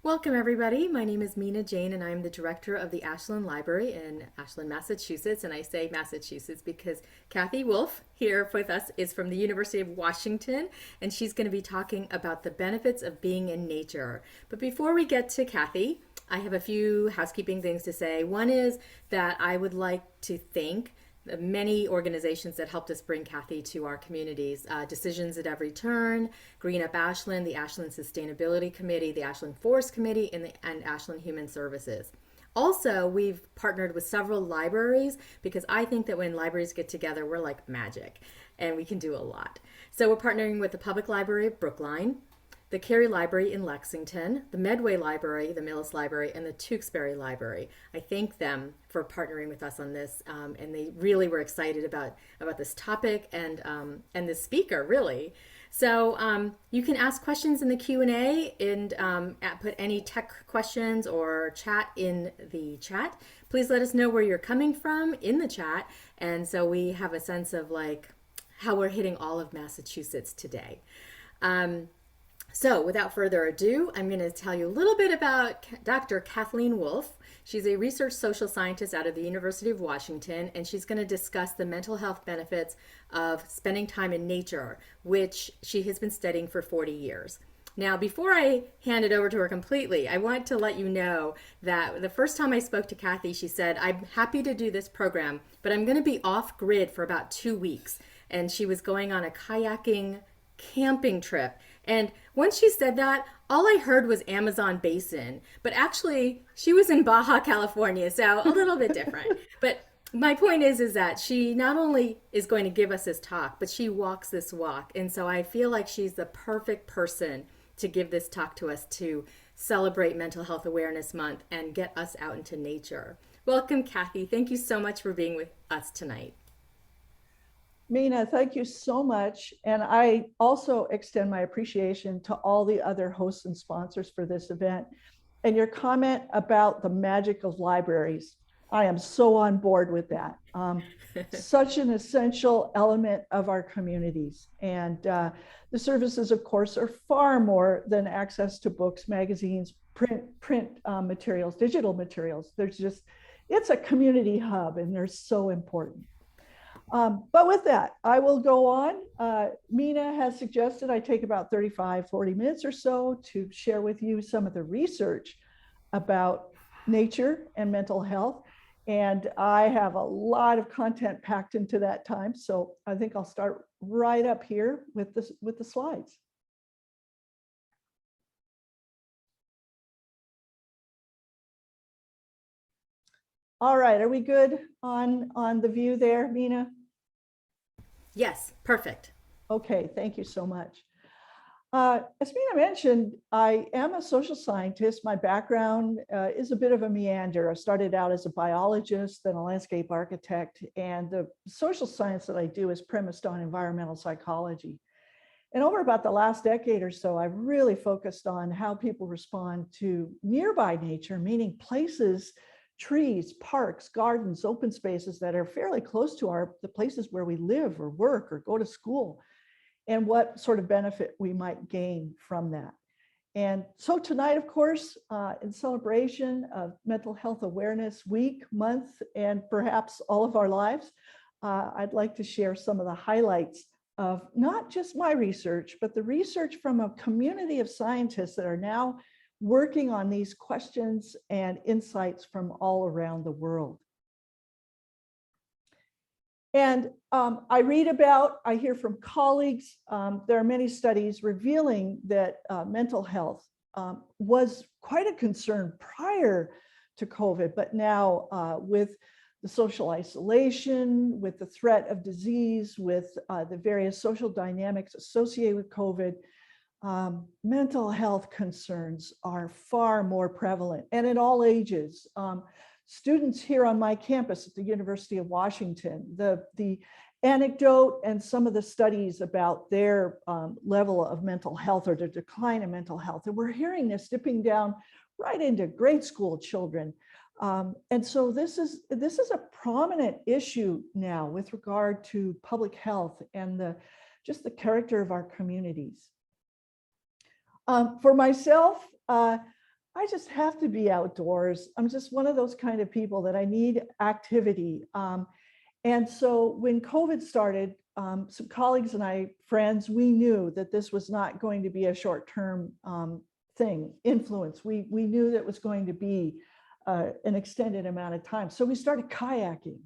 Welcome, everybody. My name is Mina Jane, and I'm the director of the Ashland Library in Ashland, Massachusetts. And I say Massachusetts because Kathy Wolf here with us is from the University of Washington, and she's going to be talking about the benefits of being in nature. But before we get to Kathy, I have a few housekeeping things to say. One is that I would like to thank the many organizations that helped us bring Kathy to our communities. Decisions at Every Turn, Green Up Ashland, the Ashland Sustainability Committee, the Ashland Forest Committee, and Ashland Human Services. Also, we've partnered with several libraries because I think that when libraries get together, we're like magic and we can do a lot. So we're partnering with the Public Library of Brookline, the Cary Library in Lexington, the Medway Library, the Millis Library, and the Tewksbury Library. I thank them for partnering with us on this, and they really were excited about this topic and the speaker, really. So you can ask questions in the Q&A and put any tech questions or chat in the chat. Please let us know where you're coming from in the chat, and so we have a sense of like how we're hitting all of Massachusetts today. So without further ado, I'm going to tell you a little bit about Dr. Kathleen Wolf. She's a research social scientist out of the University of Washington, and she's going to discuss the mental health benefits of spending time in nature, which she has been studying for 40 years. Now, before I hand it over to her completely, I want to let you know that the first time I spoke to Kathy, she said, I'm happy to do this program, but I'm going to be off grid for about 2 weeks. And she was going on a kayaking camping trip. And once she said that, all I heard was Amazon basin. But actually, she was in Baja California, so a little bit different. But my point is that she not only is going to give us this talk, but she walks this walk. And so I feel like she's the perfect person to give this talk to us to celebrate Mental Health Awareness Month and get us out into nature. Welcome, Kathy. Thank you so much for being with us tonight. Mina, thank you so much. And I also extend my appreciation to all the other hosts and sponsors for this event. And your comment about the magic of libraries, I am so on board with that. Such an essential element of our communities. And the services, of course, are far more than access to books, magazines, print materials, digital materials. It's a community hub, and they're so important. But with that, I will go on. Mina has suggested I take about 35, 40 minutes or so to share with you some of the research about nature and mental health. And I have a lot of content packed into that time. So I think I'll start right up here with the slides. All right, are we good on the view there, Mina? Yes, perfect. Okay, thank you so much. As Mina mentioned, I am a social scientist. My background is a bit of a meander. I started out as a biologist, then a landscape architect, and the social science that I do is premised on environmental psychology. And over about the last decade or so, I've really focused on how people respond to nearby nature, meaning places, trees, parks, gardens, open spaces that are fairly close to the places where we live or work or go to school, and what sort of benefit we might gain from that. And so tonight, of course, in celebration of Mental Health Awareness Week, month, and perhaps all of our lives, I'd like to share some of the highlights of not just my research, but the research from a community of scientists that are now working on these questions and insights from all around the world. And I hear from colleagues, there are many studies revealing that mental health was quite a concern prior to COVID, but now with the social isolation, with the threat of disease, with the various social dynamics associated with COVID, mental health concerns are far more prevalent and in all ages. Students here on my campus at the University of Washington, the anecdote and some of the studies about their level of mental health or the decline in mental health, and we're hearing this dipping down right into grade school children. And so this is a prominent issue now with regard to public health and just the character of our communities. For myself, I just have to be outdoors. I'm just one of those kind of people that I need activity. And so when COVID started, some colleagues and I, friends, we knew that this was not going to be a short-term influence. We knew that it was going to be an extended amount of time. So we started kayaking.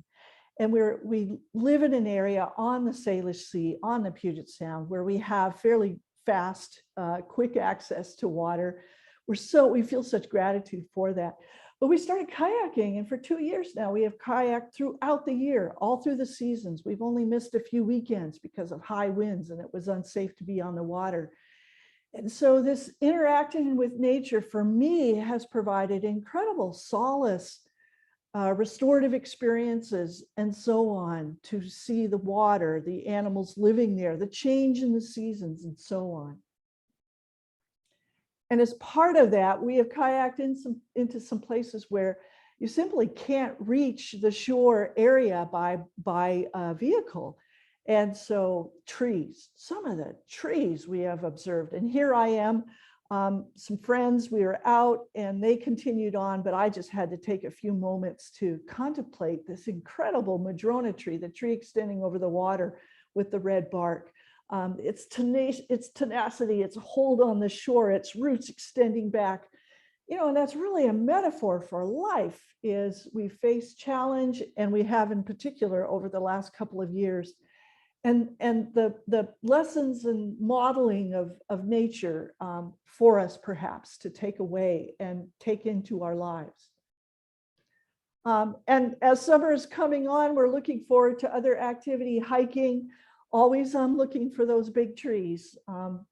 And we live in an area on the Salish Sea, on the Puget Sound, where we have fairly fast, quick access to water. We feel such gratitude for that. But we started kayaking, and for 2 years now, we have kayaked throughout the year, all through the seasons. We've only missed a few weekends because of high winds, and it was unsafe to be on the water. And so this interacting with nature for me has provided incredible solace, restorative experiences, and so on, to see the water, the animals living there, the change in the seasons, and so on. And as part of that, we have kayaked into some places where you simply can't reach the shore area by vehicle. And so some of the trees we have observed. And here I am, some friends, we were out and they continued on, but I just had to take a few moments to contemplate this incredible madrona tree, the tree extending over the water with the red bark. Its tenacity, its hold on the shore, its roots extending back, and that's really a metaphor for life. Is we face challenge, and we have in particular over the last couple of years, and the lessons and modeling of nature for us perhaps to take away and take into our lives. And as summer is coming on, we're looking forward to other activity, hiking. Always I'm looking for those big trees.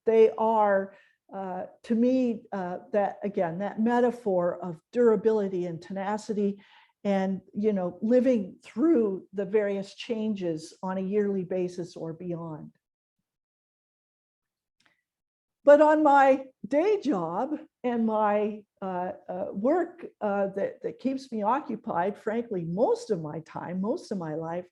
They are, to me, that metaphor of durability and tenacity, and living through the various changes on a yearly basis or beyond. But on my day job and my work that keeps me occupied, frankly, most of my time, most of my life,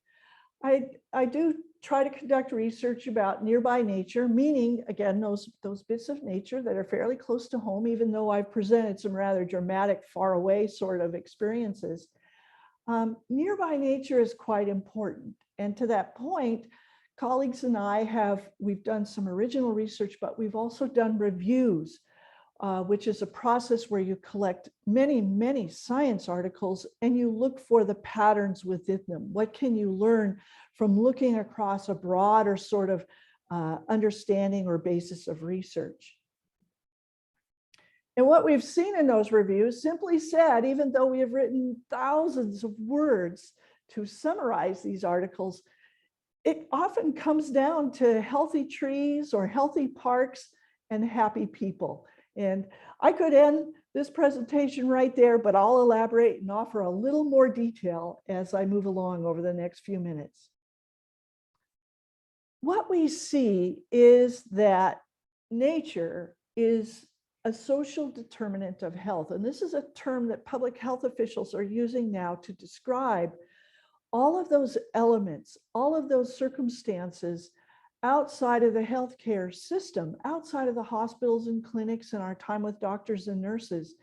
I do try to conduct research about nearby nature, meaning, again, those bits of nature that are fairly close to home, even though I've presented some rather dramatic, far away sort of experiences. Nearby nature is quite important. And to that point, colleagues and we've done some original research, but we've also done reviews, which is a process where you collect many, many science articles and you look for the patterns within them. What can you learn from looking across a broader sort of understanding or basis of research? And what we've seen in those reviews, simply said, even though we have written thousands of words to summarize these articles, it often comes down to healthy trees or healthy parks and happy people. And I could end this presentation right there, but I'll elaborate and offer a little more detail as I move along over the next few minutes. What we see is that nature is a social determinant of health. And this is a term that public health officials are using now to describe all of those elements, all of those circumstances outside of the healthcare system, outside of the hospitals and clinics and our time with doctors and nurses,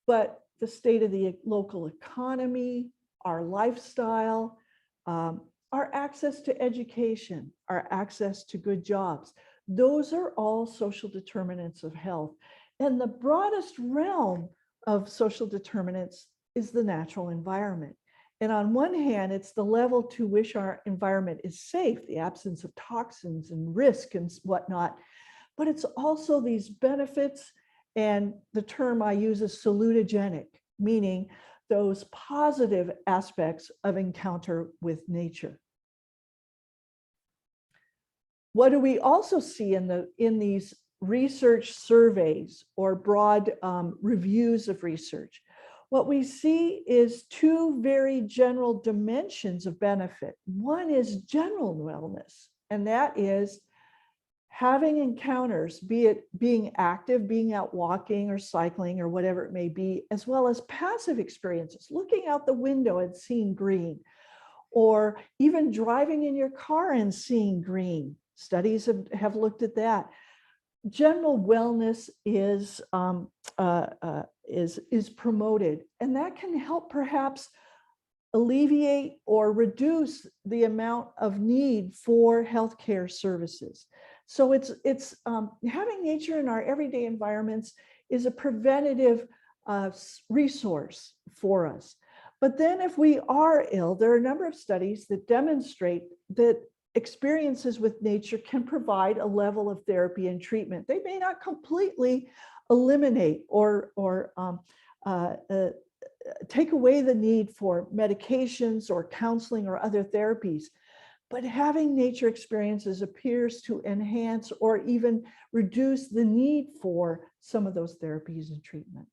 but the state of the local economy, our lifestyle, our access to education, our access to good jobs. Those are all social determinants of health. And the broadest realm of social determinants is the natural environment. And on one hand, it's the level to which our environment is safe, the absence of toxins and risk and whatnot. But it's also these benefits, and the term I use is salutogenic, meaning those positive aspects of encounter with nature. What do we also see in these research surveys or broad reviews of research? What we see is two very general dimensions of benefit. One is general wellness, and that is having encounters, be it being active, being out walking or cycling or whatever it may be, as well as passive experiences, looking out the window and seeing green, or even driving in your car and seeing green. Studies have looked at that. General wellness is is promoted. And that can help perhaps alleviate or reduce the amount of need for healthcare services. So it's having nature in our everyday environments is a preventative resource for us. But then if we are ill, there are a number of studies that demonstrate that experiences with nature can provide a level of therapy and treatment. They may not completely eliminate or take away the need for medications or counseling or other therapies, but having nature experiences appears to enhance or even reduce the need for some of those therapies and treatments.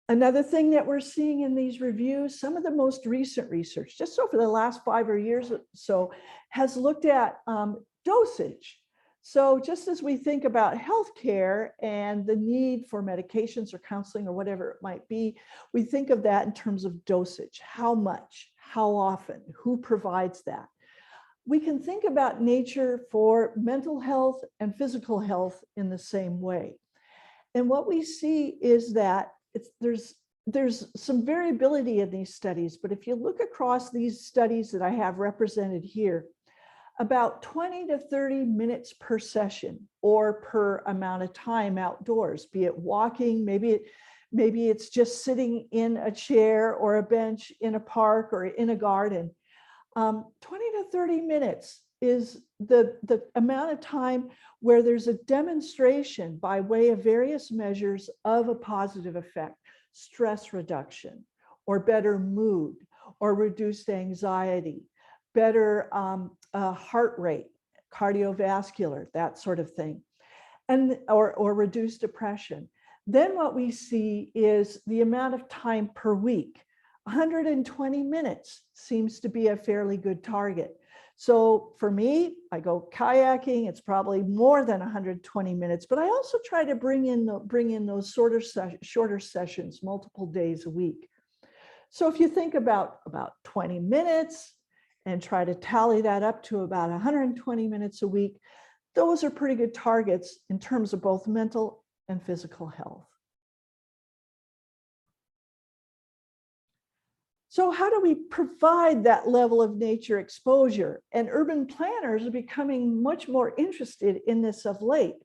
Another thing that we're seeing in these reviews, some of the most recent research, just over the last 5 years or so, has looked at dosage. So just as we think about healthcare and the need for medications or counseling or whatever it might be, we think of that in terms of dosage. How much, how often, who provides that? We can think about nature for mental health and physical health in the same way. And what we see is that there's some variability in these studies, but if you look across these studies that I have represented here, about 20 to 30 minutes per session or per amount of time outdoors, be it walking, maybe it's just sitting in a chair or a bench in a park or in a garden. 20 to 30 minutes is the amount of time where there's a demonstration by way of various measures of a positive effect, stress reduction, or better mood, or reduced anxiety, better heart rate, cardiovascular, that sort of thing, and or reduced depression. Then what we see is the amount of time per week. 120 minutes seems to be a fairly good target. So for me, I go kayaking, it's probably more than 120 minutes, but I also try to bring in those shorter sessions, multiple days a week. So if you think about 20 minutes and try to tally that up to about 120 minutes a week, those are pretty good targets in terms of both mental and physical health. So how do we provide that level of nature exposure? And urban planners are becoming much more interested in this of late.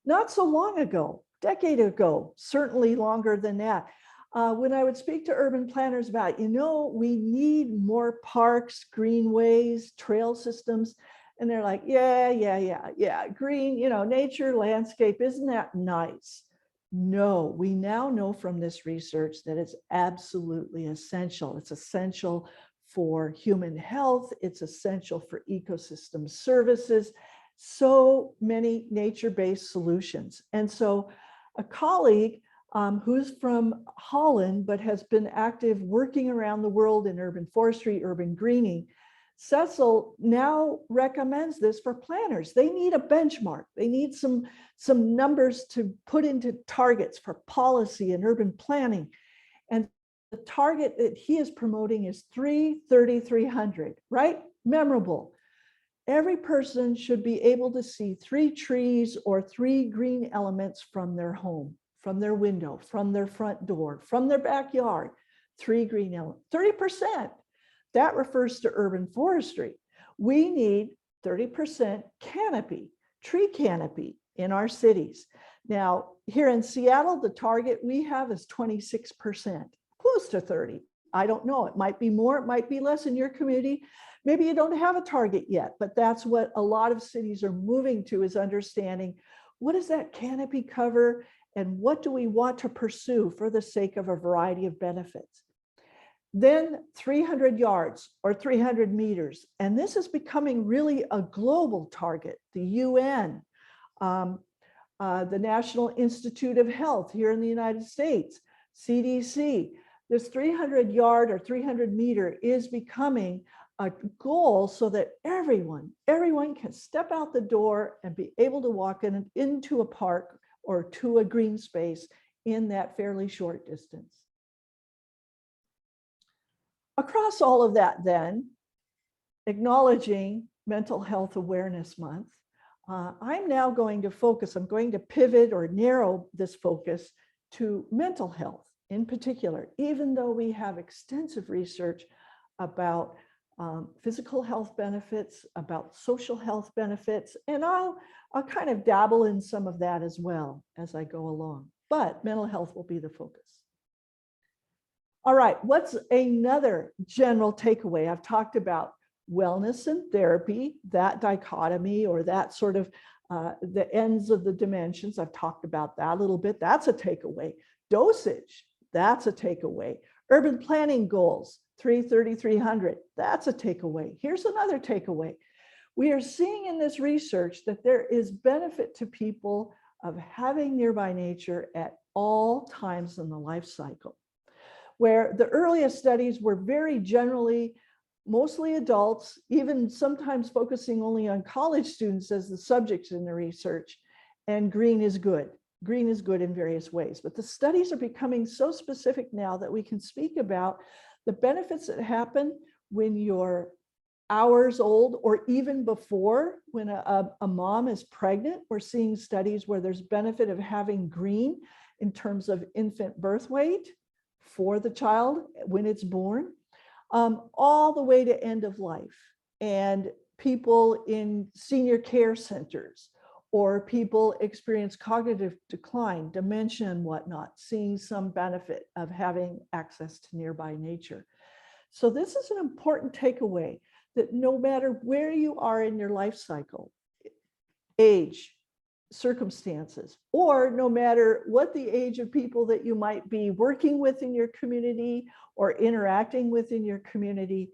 Not so long ago, decade ago, certainly longer than that, when I would speak to urban planners about, we need more parks, greenways, trail systems, and they're like, yeah, green, nature, landscape, isn't that nice? No, we now know from this research that it's absolutely essential. It's essential for human health. It's essential for ecosystem services. So many nature-based solutions. And so a colleague who's from Holland, but has been active working around the world in urban forestry, urban greening, Cecil now recommends this for planners. They need a benchmark. They need some numbers to put into targets for policy and urban planning. And the target that he is promoting is 300, right? Memorable. Every person should be able to see 3 trees or 3 green elements from their home, from their window, from their front door, from their backyard. 3 green elements, 30%. That refers to urban forestry. We need 30% canopy, tree canopy in our cities. Now, here in Seattle, the target we have is 26%, close to 30. I don't know, it might be more, it might be less in your community. Maybe you don't have a target yet, but that's what a lot of cities are moving to, is understanding what does that canopy cover and what do we want to pursue for the sake of a variety of benefits. Then 300 yards or 300 meters. And this is becoming really a global target. The UN, the National Institute of Health here in the United States, CDC, this 300 yard or 300 meter is becoming a goal so that everyone can step out the door and be able to walk into a park or to a green space in that fairly short distance. Across all of that then, acknowledging Mental Health Awareness Month, I'm now going to focus, I'm going to pivot or narrow this focus to mental health in particular, even though we have extensive research about physical health benefits, about social health benefits, and I'll kind of dabble in some of that as well as I go along. But mental health will be the focus. All right, what's another general takeaway? I've talked about wellness and therapy, that dichotomy or that sort of the ends of the dimensions. I've talked about that a little bit. That's a takeaway. Dosage, that's a takeaway. Urban planning goals, 330-300, that's a takeaway. Here's another takeaway. We are seeing in this research that there is benefit to people of having nearby nature at all times in the life cycle, where the earliest studies were very generally mostly adults, even sometimes focusing only on college students as the subjects in the research, and green is good. Green is good in various ways, but the studies are becoming so specific now that we can speak about the benefits that happen when you're hours old or even before, when a mom is pregnant. We're seeing studies where there's benefit of having green in terms of infant birth weight for the child when it's born, all the way to end of life, and people in senior care centers or people experience cognitive decline, dementia and whatnot, seeing some benefit of having access to nearby nature. So this is an important takeaway, that no matter where you are in your life cycle, age, circumstances, or no matter what the age of people that you might be working with in your community or interacting with in your community,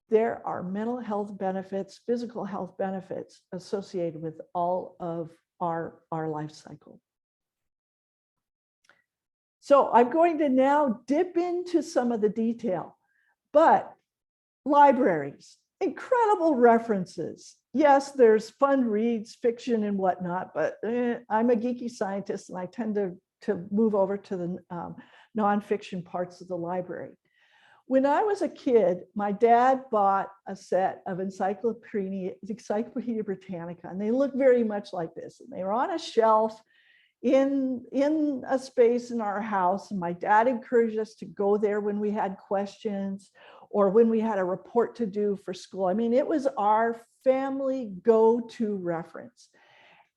there are mental health benefits, physical health benefits associated with all of our life cycle. So I'm going to now dip into some of the detail, but libraries, incredible references. Yes, there's fun reads, fiction and whatnot, but I'm a geeky scientist and I tend to move over to the nonfiction parts of the library. When I was a kid, my dad bought a set of Encyclopedia Britannica, and they look very much like this. And they were on a shelf in a space in our house. And my dad encouraged us to go there when we had questions or when we had a report to do for school. I mean, it was our family go-to reference.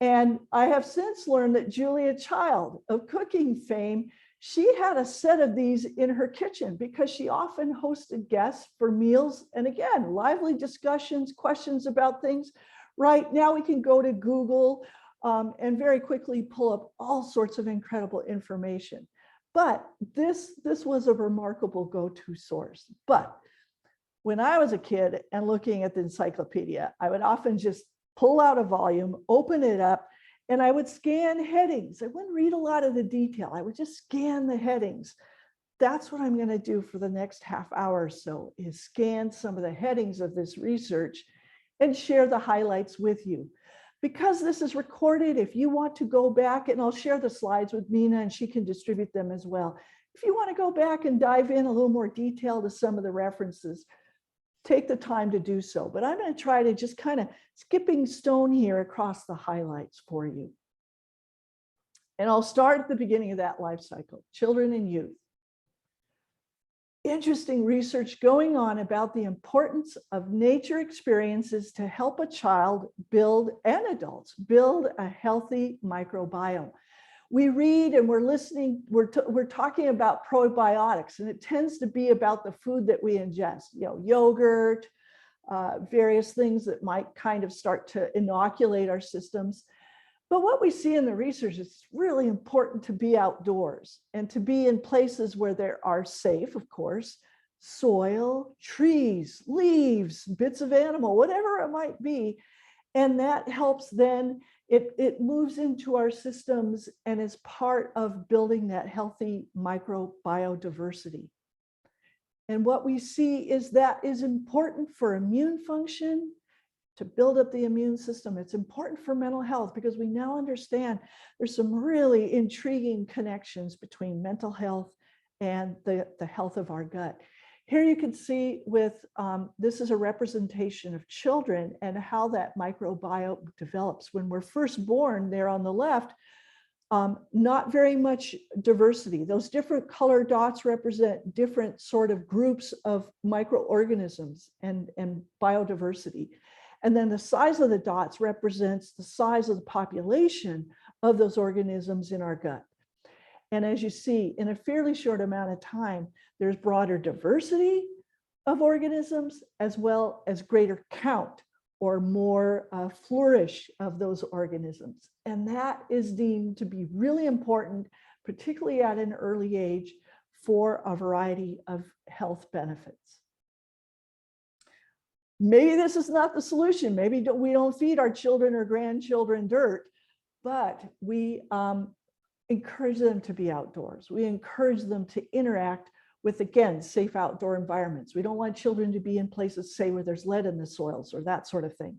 And I have since learned that Julia Child of cooking fame, she had a set of these in her kitchen because she often hosted guests for meals. And again, lively discussions, questions about things. Right now we can go to Google and very quickly pull up all sorts of incredible information. But this was a remarkable go-to source. But when I was a kid and looking at the encyclopedia, I would often just pull out a volume, open it up, and I would scan headings. I wouldn't read a lot of the detail. I would just scan the headings. That's what I'm going to do for the next half hour or so, is scan some of the headings of this research and share the highlights with you. Because this is recorded, if you want to go back, and I'll share the slides with Mina and she can distribute them as well. If you want to go back and dive in a little more detail to some of the references, take the time to do so. But I'm going to try to just kind of skipping stone here across the highlights for you. And I'll start at the beginning of that life cycle, children and youth. Interesting research going on about the importance of nature experiences to help a child build, and adults build, a healthy microbiome. We read and we're listening, we're talking about probiotics, and it tends to be about the food that we ingest, yogurt, various things that might kind of start to inoculate our systems. But what we see in the research is it's really important to be outdoors and to be in places where there are safe, of course, soil, trees, leaves, bits of animal, whatever it might be. And that helps then, it moves into our systems and is part of building that healthy microbiodiversity. And what we see is that is important for immune function, to build up the immune system. It's important for mental health because we now understand there's some really intriguing connections between mental health and the health of our gut. Here you can see with, this is a representation of children and how that microbiome develops. When we're first born, there on the left, not very much diversity. Those different color dots represent different sort of groups of microorganisms and biodiversity. And then the size of the dots represents the size of the population of those organisms in our gut. And as you see, in a fairly short amount of time, there's broader diversity of organisms as well as greater count or more flourish of those organisms. And that is deemed to be really important, particularly at an early age, for a variety of health benefits. Maybe this is not the solution. Maybe we don't feed our children or grandchildren dirt, but we encourage them to be outdoors. We encourage them to interact with, again, safe outdoor environments. We don't want children to be in places, say, where there's lead in the soils or that sort of thing.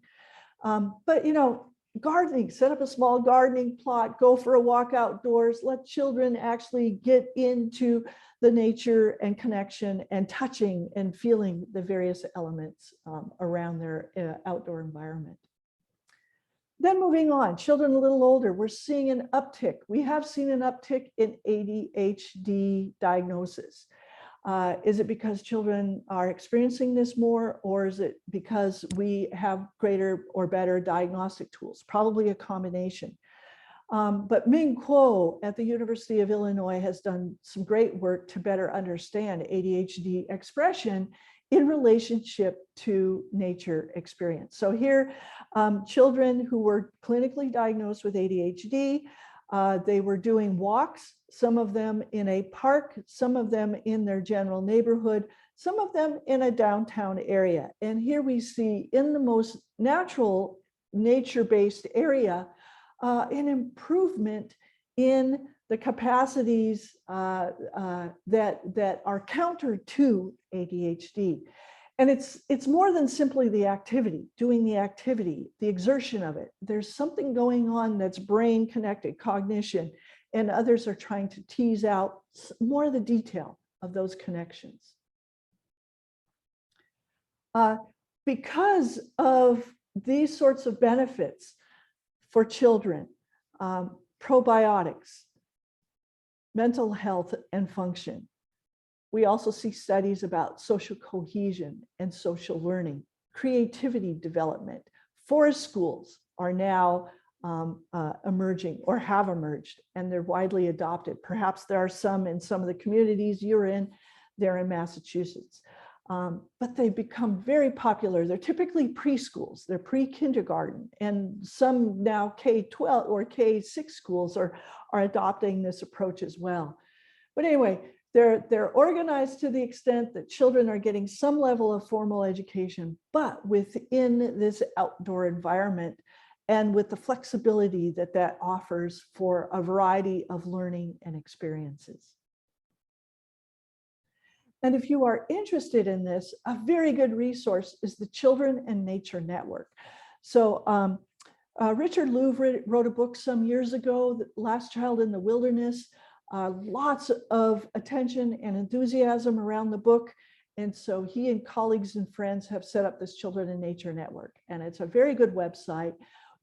But, you know, gardening, set up a small gardening plot, go for a walk outdoors, let children actually get into the nature and connection and touching and feeling the various elements around their outdoor environment. Then moving on, children a little older, we're seeing an uptick. We have seen an uptick in ADHD diagnosis. Is it because children are experiencing this more, or is it because we have greater or better diagnostic tools? Probably a combination. But Ming Kuo at the University of Illinois has done some great work to better understand ADHD expression in relationship to nature experience. So here, children who were clinically diagnosed with ADHD, they were doing walks, some of them in a park, some of them in their general neighborhood, some of them in a downtown area. And here we see in the most natural nature-based area, an improvement in the capacities that are counter to ADHD. And it's more than simply the activity, doing the activity, the exertion of it. There's something going on that's brain connected, cognition, and others are trying to tease out more of the detail of those connections. Because of these sorts of benefits for children, probiotics, mental health and function. We also see studies about social cohesion and social learning, creativity development. Forest schools are now emerging or have emerged, and they're widely adopted. Perhaps there are some in some of the communities you're in, there in Massachusetts. But they've become very popular. They're typically preschools, they're pre-kindergarten, and some now K-12 or K-6 schools are adopting this approach as well. But anyway, they're organized to the extent that children are getting some level of formal education, but within this outdoor environment and with the flexibility that that offers for a variety of learning and experiences. And if you are interested in this, a very good resource is the Children and Nature Network. So Richard Louv wrote a book some years ago, The Last Child in the Wilderness. Lots of attention and enthusiasm around the book. And so he and colleagues and friends have set up this Children and Nature Network. And it's a very good website.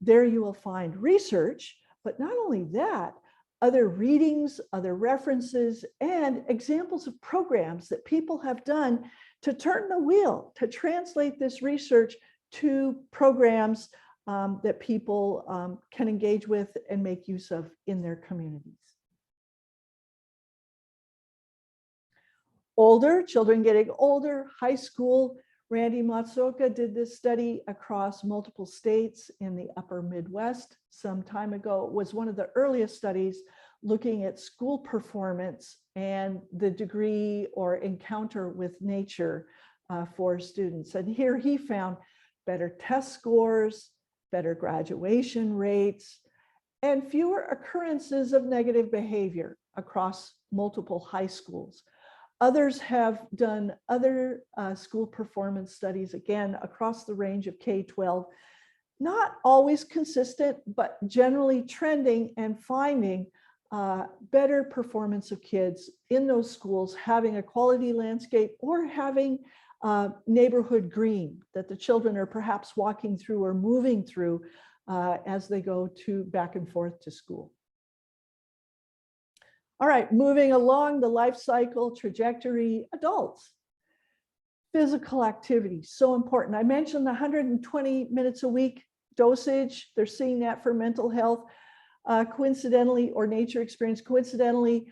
There you will find research, but not only that, other readings, other references, and examples of programs that people have done to turn the wheel, to translate this research to programs that people can engage with and make use of in their communities. Older, children getting older, high school. Randy Matsuoka did this study across multiple states in the upper Midwest some time ago. It was one of the earliest studies looking at school performance and the degree or encounter with nature for students. And here he found better test scores, better graduation rates, and fewer occurrences of negative behavior across multiple high schools. Others have done other school performance studies, again, across the range of K-12, not always consistent, but generally trending and finding better performance of kids in those schools, having a quality landscape or having neighborhood green that the children are perhaps walking through or moving through as they go back and forth to school. All right, moving along the life cycle trajectory, adults. Physical activity, so important. I mentioned the 120 minutes a week dosage. They're seeing that for mental health. Coincidentally, or nature experience, coincidentally,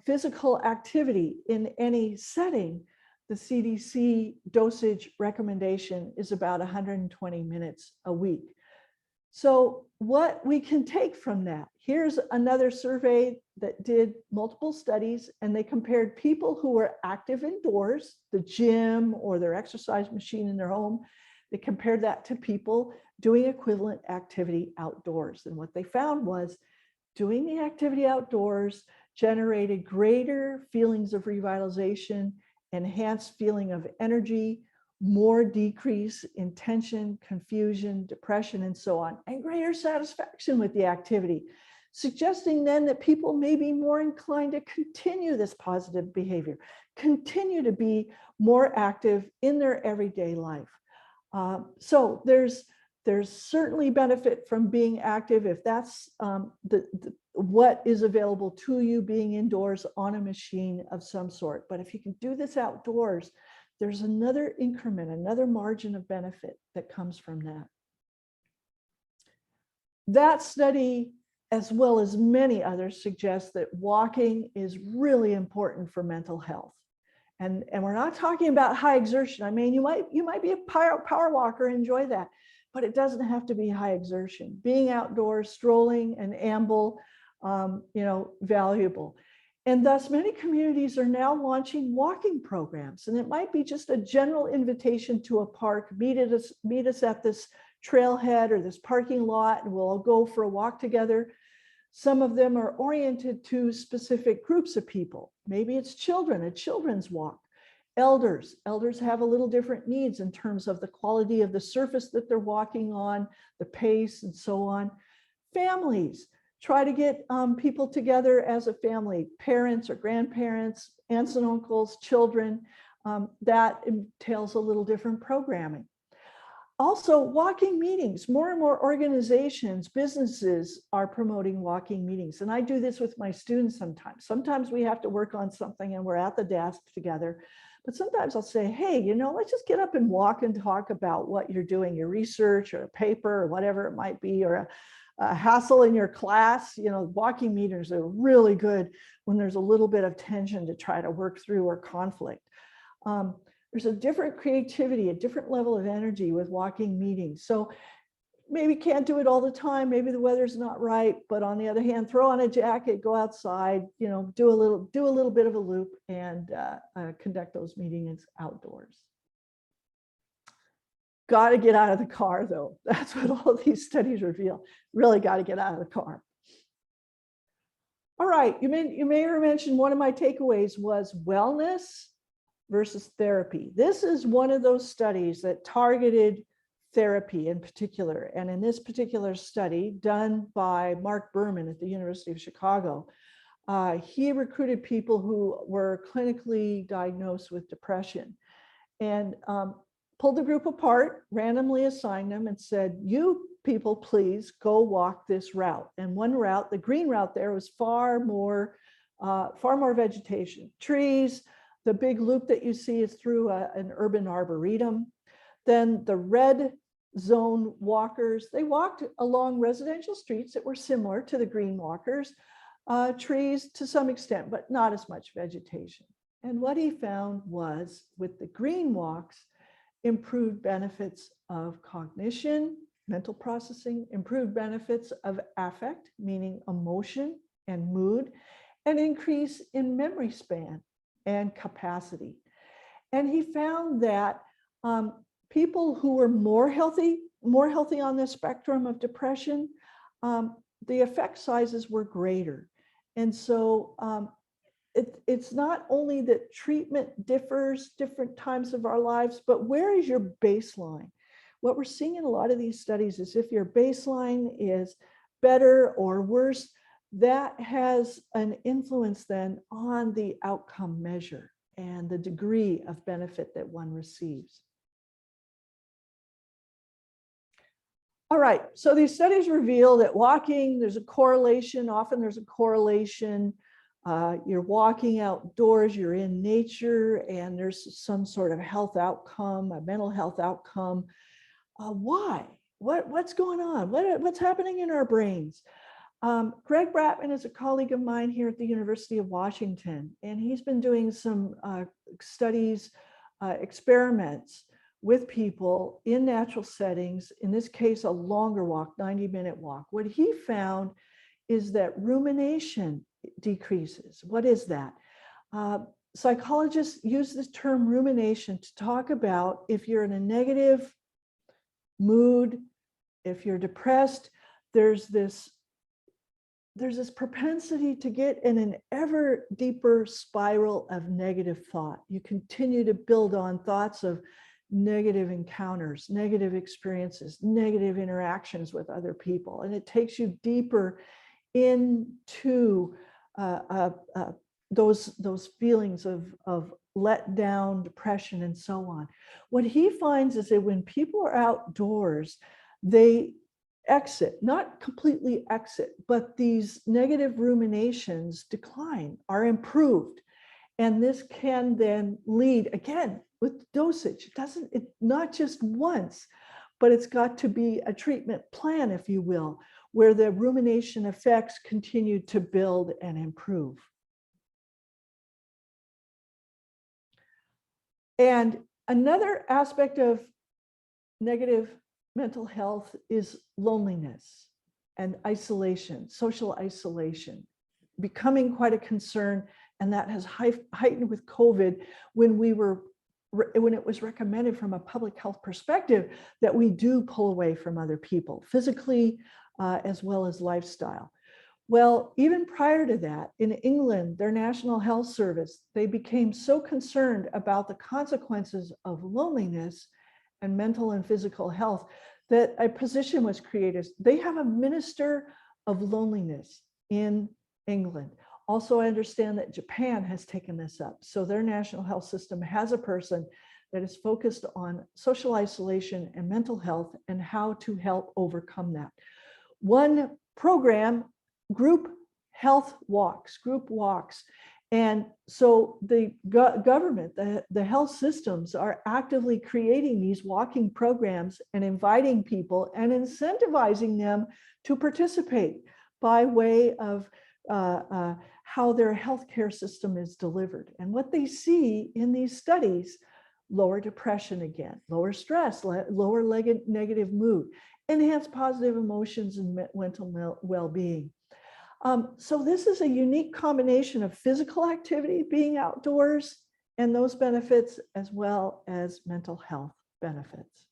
physical activity in any setting, the CDC dosage recommendation is about 120 minutes a week. So what we can take from that, here's another survey that did multiple studies, and they compared people who were active indoors, the gym or their exercise machine in their home. They compared that to people doing equivalent activity outdoors. And what they found was doing the activity outdoors generated greater feelings of revitalization, enhanced feeling of energy, more decrease in tension, confusion, depression, and so on, and greater satisfaction with the activity, suggesting then that people may be more inclined to continue this positive behavior, continue to be more active in their everyday life. So there's certainly benefit from being active if that's what is available to you, being indoors on a machine of some sort. But if you can do this outdoors, there's another increment, another margin of benefit that comes from that. That study, as well as many others, suggests that walking is really important for mental health. And we're not talking about high exertion. I mean, you might be a power walker, enjoy that, but it doesn't have to be high exertion. Being outdoors, strolling and amble, valuable. And thus many communities are now launching walking programs. And it might be just a general invitation to a park, meet us at this trailhead or this parking lot, and we'll all go for a walk together. Some of them are oriented to specific groups of people. Maybe it's children, a children's walk. Elders have a little different needs in terms of the quality of the surface that they're walking on, the pace, and so on. Families, try to get people together as a family, parents or grandparents, aunts and uncles, children. That entails a little different programming. Also, walking meetings. More and more organizations, businesses are promoting walking meetings. And I do this with my students sometimes. Sometimes we have to work on something and we're at the desk together. But sometimes I'll say, hey, let's just get up and walk and talk about what you're doing, your research or a paper or whatever it might be, or a hassle in your class. Walking meetings are really good when there's a little bit of tension to try to work through or conflict. There's a different creativity, a different level of energy with walking meetings. So maybe can't do it all the time. Maybe the weather's not right, but on the other hand, throw on a jacket, go outside, do a little bit of a loop and conduct those meetings outdoors. Got to get out of the car though. That's what all these studies reveal. Really got to get out of the car. All right, you may have mentioned one of my takeaways was wellness versus therapy. This is one of those studies that targeted therapy in particular. And in this particular study done by Mark Berman at the University of Chicago, he recruited people who were clinically diagnosed with depression and pulled the group apart, randomly assigned them and said, you people, please go walk this route. And one route, the green route there, was far more vegetation, trees. The big loop that you see is through an urban arboretum. Then the red zone walkers, they walked along residential streets that were similar to the green walkers, trees to some extent, but not as much vegetation. And what he found was with the green walks, improved benefits of cognition, mental processing, improved benefits of affect, meaning emotion and mood, and increase in memory span and capacity. And he found that people who were more healthy on the spectrum of depression, the effect sizes were greater. And so it's not only that treatment differs different times of our lives, but where is your baseline? What we're seeing in a lot of these studies is if your baseline is better or worse, that has an influence then on the outcome measure and the degree of benefit that one receives. All right, so these studies reveal that walking, there's a correlation, often there's a correlation. You're walking outdoors, you're in nature, and there's some sort of health outcome, a mental health outcome. Why? What's going on? What's happening in our brains? Greg Bratman is a colleague of mine here at the University of Washington, and he's been doing some studies, experiments with people in natural settings, in this case, a longer walk, 90-minute walk. What he found is that rumination decreases. What is that? Psychologists use this term rumination to talk about if you're in a negative mood, if you're depressed, there's this propensity to get in an ever deeper spiral of negative thought. You continue to build on thoughts of negative encounters, negative experiences, negative interactions with other people. And it takes you deeper into those feelings of let down, depression, and so on. What he finds is that when people are outdoors, they exit, not completely exit, but these negative ruminations decline, are improved. And this can then lead, again, with dosage. It's not just once, but it's got to be a treatment plan, if you will, where the rumination effects continue to build and improve. And another aspect of negative mental health is loneliness and isolation, social isolation, becoming quite a concern. And that has heightened with COVID when it was recommended from a public health perspective that we do pull away from other people, physically as well as lifestyle. Well, even prior to that, in England, their National Health Service, they became so concerned about the consequences of loneliness and mental and physical health that a position was created. They have a minister of loneliness in England. Also, I understand that Japan has taken this up. So their national health system has a person that is focused on social isolation and mental health and how to help overcome that. One program, group walks. And so the government, the health systems are actively creating these walking programs and inviting people and incentivizing them to participate by way of how their healthcare system is delivered. And what they see in these studies, lower depression again, lower stress, lower negative mood, enhanced positive emotions and mental well-being. So this is a unique combination of physical activity, being outdoors, and those benefits, as well as mental health benefits.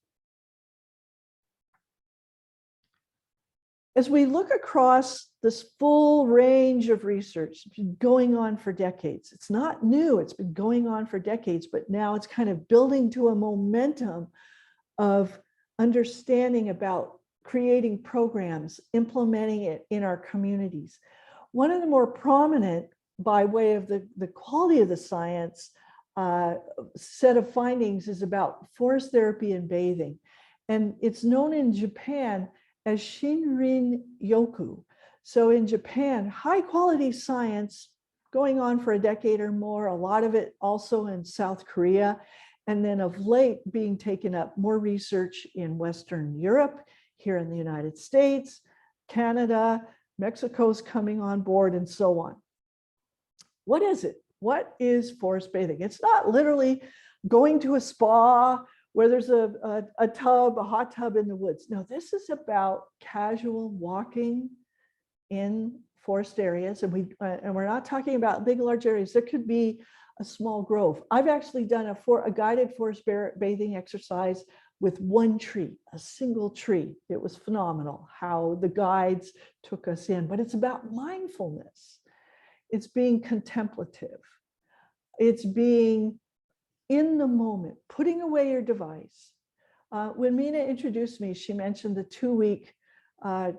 As we look across this full range of research, it's been going on for decades. It's not new, it's been going on for decades, but now it's kind of building to a momentum of understanding about creating programs, implementing it in our communities. One of the more prominent, by way of the quality of the science, set of findings is about forest therapy and bathing. And it's known in Japan as Shinrin Yoku. So in Japan, high quality science going on for a decade or more, a lot of it also in South Korea. And then of late being taken up more research in Western Europe, here in the United States, Canada, Mexico's coming on board, and so on. What is it? What is forest bathing? It's not literally going to a spa where there's a hot tub in the woods. No, this is about casual walking in forest areas. And we're not talking about big, large areas. There could be a small grove. I've actually done a guided forest bathing exercise with one tree, a single tree. It was phenomenal how the guides took us in, but it's about mindfulness. It's being contemplative. It's being in the moment, putting away your device. When Mina introduced me, she mentioned the 2-week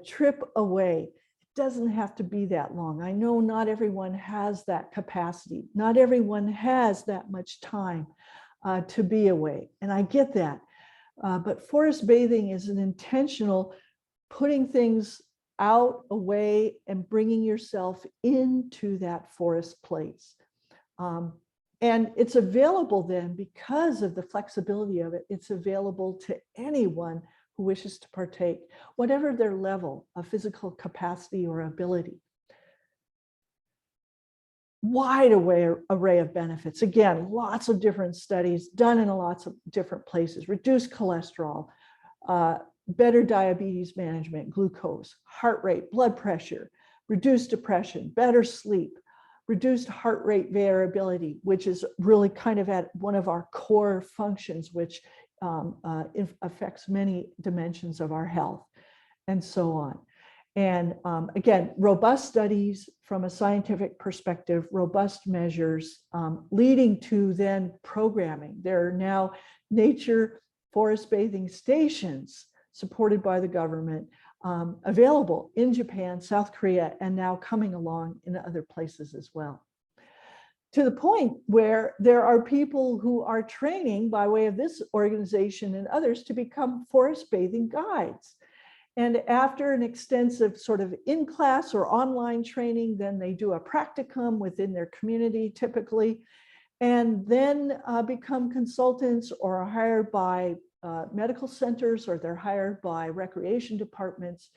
trip away. It doesn't have to be that long. I know not everyone has that capacity. Not everyone has that much time to be away. And I get that. But forest bathing is an intentional putting things out, away, and bringing yourself into that forest place. And it's available then because of the flexibility of it. It's available to anyone who wishes to partake, whatever their level of physical capacity or ability. Wide array of benefits. Again, lots of different studies done in lots of different places. Reduced cholesterol, better diabetes management, glucose, heart rate, blood pressure, reduced depression, better sleep, reduced heart rate variability, which is really kind of at one of our core functions, which affects many dimensions of our health, and so on. And again, robust studies from a scientific perspective, robust measures leading to then programming. There are now nature forest bathing stations supported by the government available in Japan, South Korea, and now coming along in other places as well. To the point where there are people who are training by way of this organization and others to become forest bathing guides. And after an extensive sort of in-class or online training, then they do a practicum within their community typically, and then become consultants or are hired by medical centers, or they're hired by recreation departments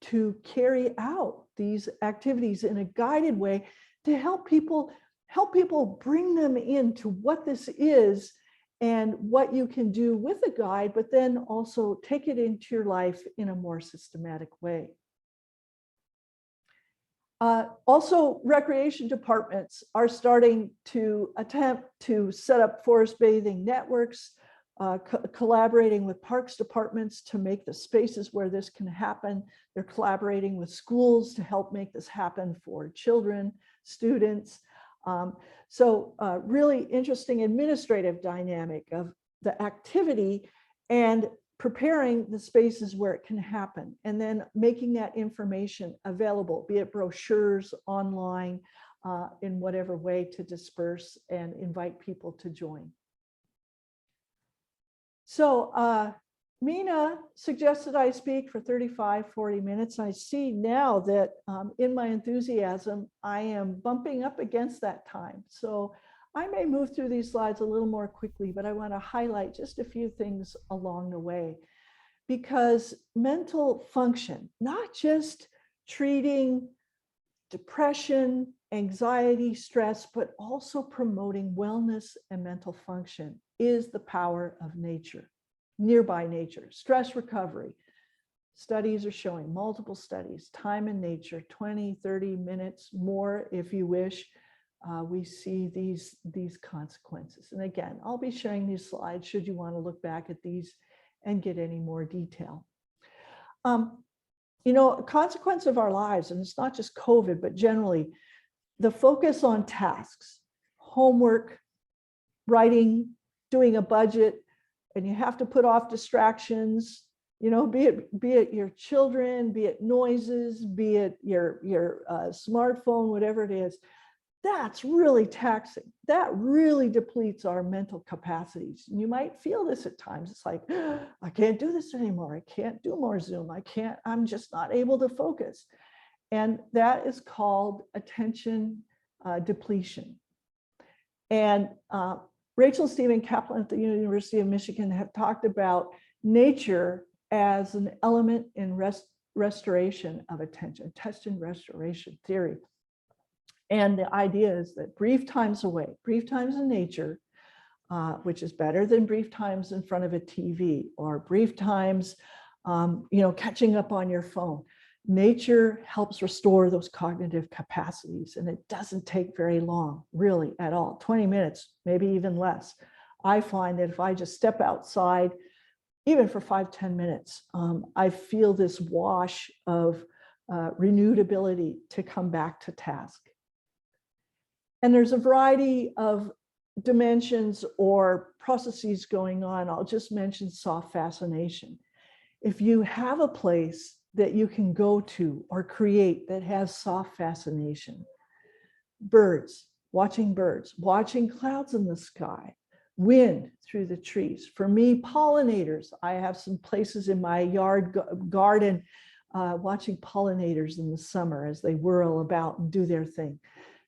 to carry out these activities in a guided way to help people bring them into what this is and what you can do with a guide, but then also take it into your life in a more systematic way. Also, recreation departments are starting to attempt to set up forest bathing networks, collaborating with parks departments to make the spaces where this can happen. They're collaborating with schools to help make this happen for children, students. So really interesting administrative dynamic of the activity and preparing the spaces where it can happen, and then making that information available, be it brochures, online, in whatever way to disperse and invite people to join. So Mina suggested I speak for 35-40 minutes. I see now that in my enthusiasm, I am bumping up against that time. So I may move through these slides a little more quickly, but I want to highlight just a few things along the way. Because mental function, not just treating depression, anxiety, stress, but also promoting wellness and mental function, is the power of nature. Nearby nature, stress recovery. Studies are showing, multiple studies, time in nature, 20, 30 minutes more if you wish. We see these consequences. And again, I'll be sharing these slides should you want to look back at these and get any more detail. You know, a consequence of our lives, and it's not just COVID, but generally, the focus on tasks, homework, writing, doing a budget, and you have to put off distractions, you know, be it your children, be it noises, be it your smartphone, whatever it is. That's really taxing. That really depletes our mental capacities. And you might feel this at times. It's like, I can't do this anymore. I can't do more Zoom. I'm just not able to focus. And that is called attention depletion. And Rachel Stephen Kaplan at the University of Michigan have talked about nature as an element in restoration of attention restoration theory. And the idea is that brief times away, brief times in nature, which is better than brief times in front of a TV or brief times, you know, catching up on your phone. Nature helps restore those cognitive capacities, and it doesn't take very long, really, at all. 20 minutes, maybe even less. I find that if I just step outside, even for 5-10 minutes, I feel this wash of renewed ability to come back to task. And there's a variety of dimensions or processes going on. I'll just mention soft fascination. If you have a place that you can go to or create that has soft fascination. Birds, watching clouds in the sky, wind through the trees. For me, pollinators. I have some places in my yard garden watching pollinators in the summer as they whirl about and do their thing.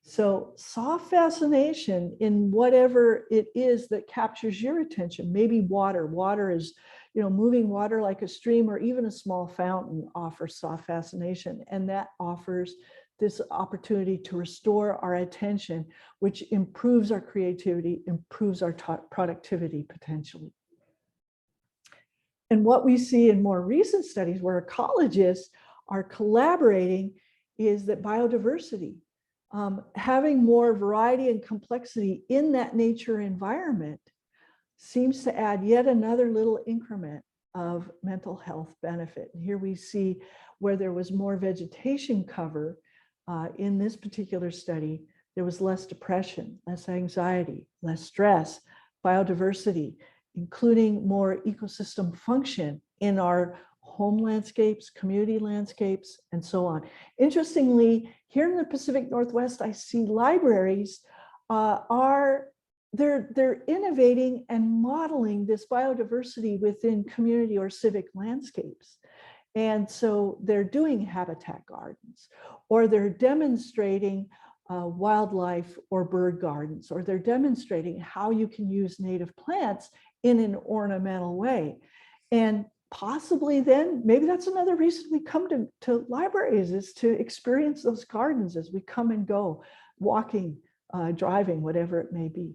So soft fascination in whatever it is that captures your attention. Maybe water. Water is, moving water like a stream or even a small fountain offers soft fascination. And that offers this opportunity to restore our attention, which improves our creativity, improves our productivity potentially. And what we see in more recent studies where ecologists are collaborating is that biodiversity, having more variety and complexity in that nature environment seems to add yet another little increment of mental health benefit. And here we see where there was more vegetation cover in this particular study, there was less depression, less anxiety, less stress, biodiversity, including more ecosystem function in our home landscapes, community landscapes, and so on. Interestingly, here in the Pacific Northwest, I see libraries they're innovating and modeling this biodiversity within community or civic landscapes. And so they're doing habitat gardens, or they're demonstrating wildlife or bird gardens, or they're demonstrating how you can use native plants in an ornamental way. And possibly then, maybe that's another reason we come to libraries, is to experience those gardens as we come and go, walking, driving, whatever it may be.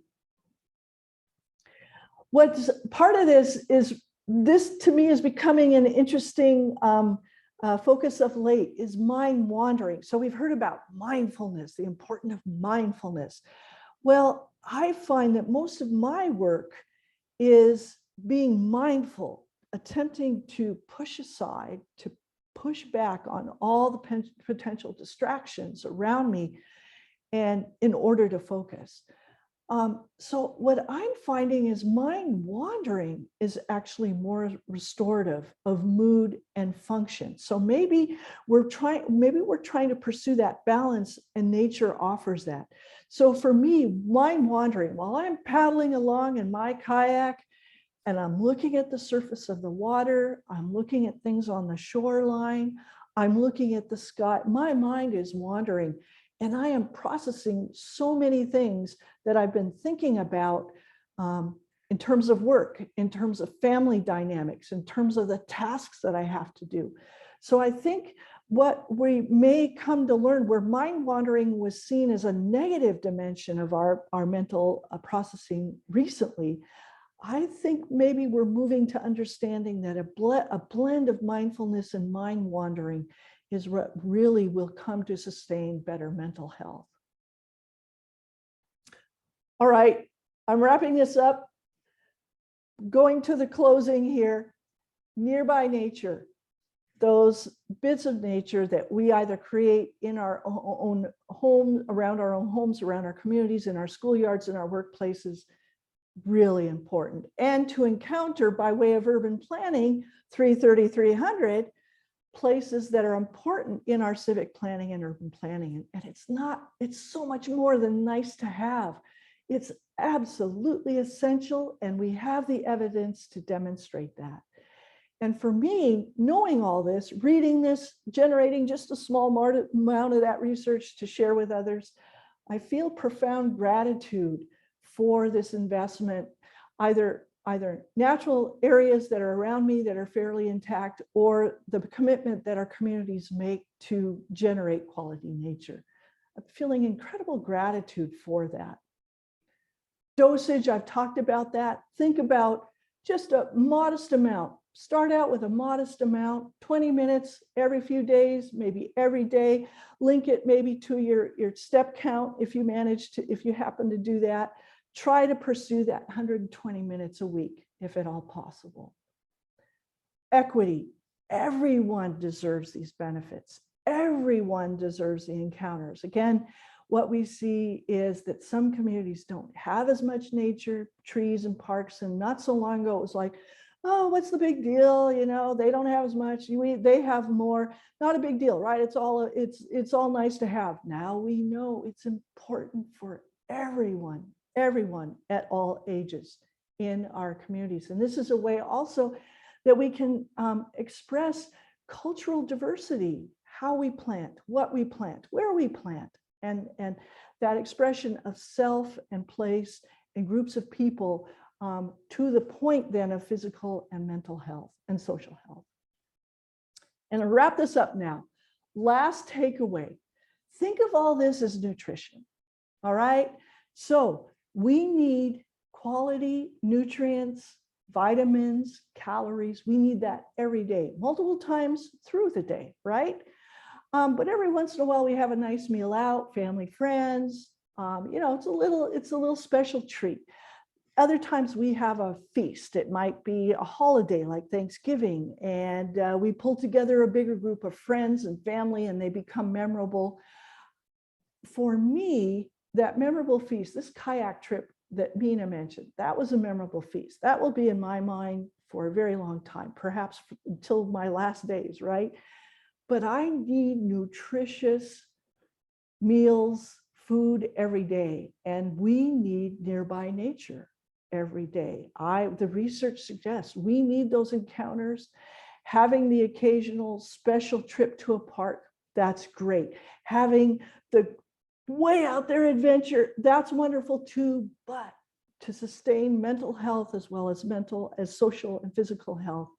What's part of this to me is becoming an interesting focus of late, is mind wandering. So we've heard about mindfulness, the importance of mindfulness. Well, I find that most of my work is being mindful, attempting to push aside, to push back on all the potential distractions around me, and in order to focus. So what I'm finding is mind wandering is actually more restorative of mood and function. So maybe we're trying to pursue that balance, and nature offers that. So for me, mind wandering, while I'm paddling along in my kayak and I'm looking at the surface of the water, I'm looking at things on the shoreline, I'm looking at the sky, my mind is wandering. And I am processing so many things that I've been thinking about in terms of work, in terms of family dynamics, in terms of the tasks that I have to do. So I think what we may come to learn, where mind wandering was seen as a negative dimension of our mental processing recently, I think maybe we're moving to understanding that a blend of mindfulness and mind wandering is what really will come to sustain better mental health. All right, I'm wrapping this up. Going to the closing here. Nearby nature, those bits of nature that we either create in our own home, around our own homes, around our communities, in our schoolyards, in our workplaces, really important. And to encounter, by way of urban planning, 330-300, places that are important in our civic planning and urban planning. And it's so much more than nice to have. It's absolutely essential, and we have the evidence to demonstrate that. And for me, knowing all this, reading this, generating just a small amount of that research to share with others, I feel profound gratitude for this investment, either natural areas that are around me that are fairly intact, or the commitment that our communities make to generate quality nature. I'm feeling incredible gratitude for that. Dosage, I've talked about that. Think about just a modest amount. Start out with a modest amount, 20 minutes every few days, maybe every day. Link it maybe to your step count if you happen to do that. Try to pursue that 120 minutes a week, if at all possible. Equity. Everyone deserves these benefits. Everyone deserves the encounters. Again, what we see is that some communities don't have as much nature, trees and parks. And not so long ago, it was like, oh, what's the big deal? They don't have as much. They have more. Not a big deal, right? It's all nice to have. Now we know it's important for everyone at all ages in our communities. And this is a way also that we can express cultural diversity, how we plant, what we plant, where we plant, and that expression of self and place and groups of people, to the point then of physical and mental health and social health. And I'll wrap this up now. Last takeaway, think of all this as nutrition, all right? So we need quality nutrients, vitamins, calories. We need that every day, multiple times through the day, right? But every once in a while we have a nice meal out, family, friends. It's a little special treat. Other times we have a feast. It might be a holiday like Thanksgiving, and we pull together a bigger group of friends and family, and they become memorable. For me, that memorable feast, this kayak trip that Mina mentioned, that was a memorable feast. That will be in my mind for a very long time, perhaps until my last days, right? But I need nutritious meals, food every day, and we need nearby nature every day. The research suggests we need those encounters. Having the occasional special trip to a park, that's great. Having the way out there adventure, that's wonderful too. But to sustain mental health as well as social and physical health,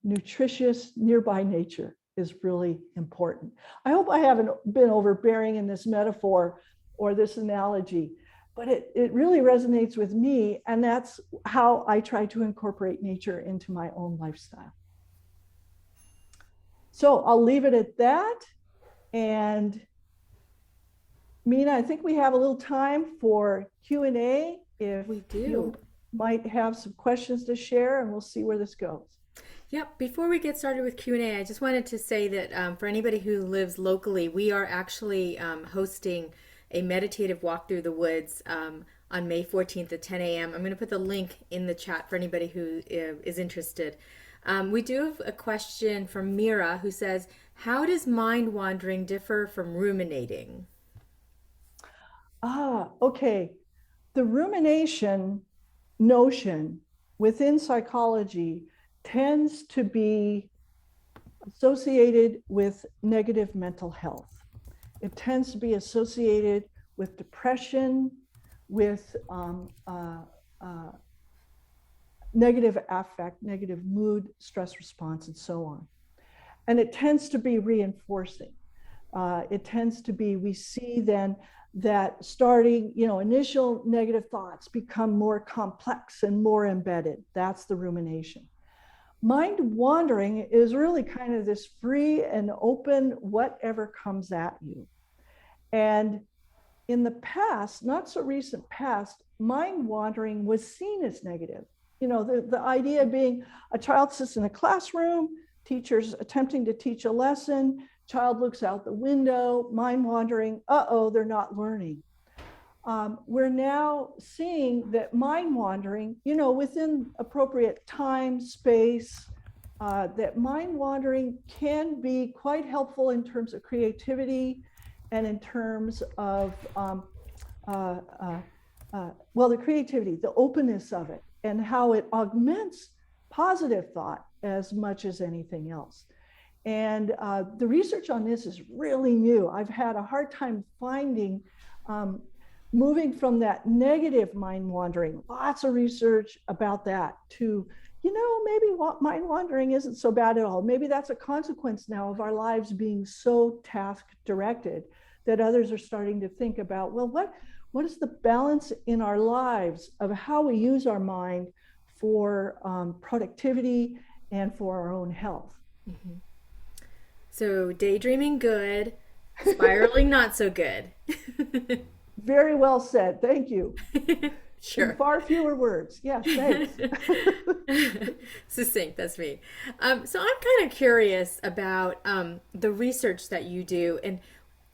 nutritious nearby nature is really important. I hope I haven't been overbearing in this metaphor or this analogy, but it really resonates with me, and that's how I try to incorporate nature into my own lifestyle. So I'll leave it at that. And Mina, I think we have a little time for Q&A. If We do. you might have some questions to share, and we'll see where this goes. Yep. Before we get started with Q&A, I just wanted to say that for anybody who lives locally, we are actually hosting a meditative walk through the woods on May 14th at 10 a.m. I'm going to put the link in the chat for anybody who is interested. We do have a question from Mira who says, how does mind wandering differ from ruminating? Okay. The rumination notion within psychology tends to be associated with negative mental health. It tends to be associated with depression, with negative affect, negative mood, stress response, and so on. And it tends to be reinforcing. It tends to be, we see then that starting, initial negative thoughts become more complex and more embedded. That's the rumination. Mind wandering is really kind of this free and open, whatever comes at you. And in the past, not so recent past, mind wandering was seen as negative. The idea being a child sits in a classroom, teachers attempting to teach a lesson, child looks out the window, mind wandering, they're not learning. We're now seeing that mind wandering, within appropriate time, space, that mind wandering can be quite helpful in terms of creativity and in terms of, the creativity, the openness of it, and how it augments positive thought as much as anything else. And the research on this is really new. I've had a hard time finding moving from that negative mind wandering, lots of research about that, to, maybe mind wandering isn't so bad at all. Maybe that's a consequence now of our lives being so task directed that others are starting to think about, well, what is the balance in our lives of how we use our mind for productivity and for our own health? Mm-hmm. So daydreaming good, spiraling not so good. Very well said. Thank you. Sure. In far fewer words. Yeah, thanks. Succinct, that's me. So I'm kind of curious about the research that you do, and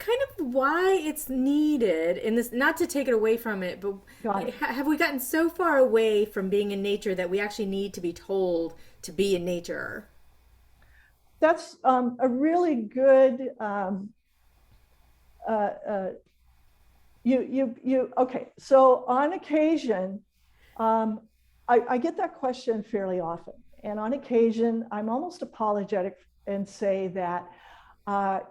kind of why it's needed in this, not to take it away from it, but Got it. have we gotten so far away from being in nature that we actually need to be told to be in nature? That's a really good uh, uh, okay. So on occasion, um, I get that question fairly often. And on occasion, I'm almost apologetic and say that, I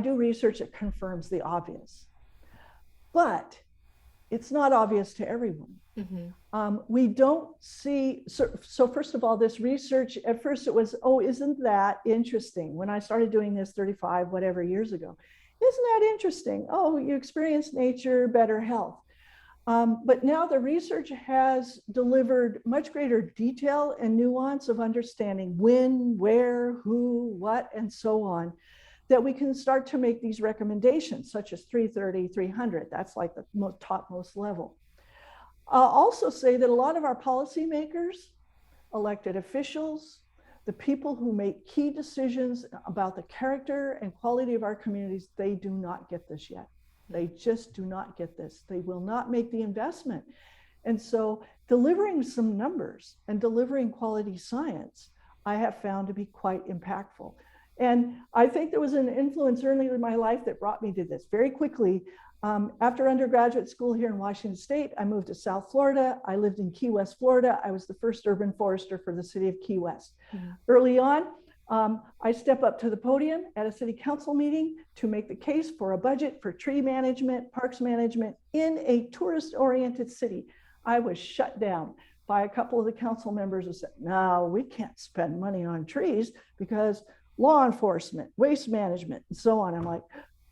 do research that confirms the obvious, but it's not obvious to everyone. We don't see, so first of all, this research, at first it was, oh, isn't that interesting? When I started doing this 35, whatever years ago, isn't that interesting? Oh, you experience nature, better health. But now the research has delivered much greater detail and nuance of understanding when, where, who, what, and so on, that we can start to make these recommendations, such as 330, 300. That's like the topmost level. I'll also say that a lot of our policymakers, elected officials, the people who make key decisions about the character and quality of our communities, they do not get this yet. They just do not get this. They will not make the investment. And so delivering some numbers and delivering quality science, I have found to be quite impactful. And I think there was an influence early in my life that brought me to this very quickly. After undergraduate school here in Washington State, I moved to South Florida. I lived in Key West, Florida. I was the first urban forester for the city of Key West. Early on, I step up to the podium at a city council meeting to make the case for a budget for tree management, parks management in a tourist-oriented city. I was shut down by a couple of the council members who said, no, we can't spend money on trees because law enforcement, waste management, and so on. I'm like,